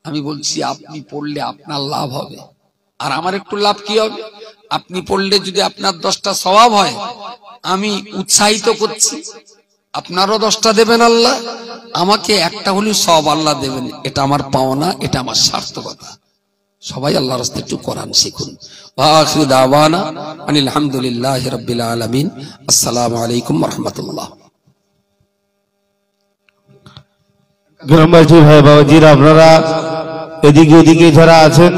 আমি বলছি আপনি পড়লে আপনার লাভ হবে, আর আমার একটু লাভ কি হবে? আপনি পড়লে যদি আপনার 10টা সওয়াব হয়, আমি উৎসাহিত করছি, আপনারও 10টা দেবেন আল্লাহ, আমাকে একটা হলেও সওয়াব আল্লাহ দেবেন। এটা আমার পাওনা, এটা আমার সার্থকতা। সবাই আল্লাহর রাস্তায় একটু কোরআন শিখুন। ওয়া আখিরু দাওয়ানা আনিল হামদুলিল্লাহি রাব্বিল আলামিন। আসসালামু আলাইকুম ওয়া রাহমাতুল্লাহ। গ্রামবাসী ভাই বাবাজিরা, আপনারা এদিকে ওদিকে যারা আছেন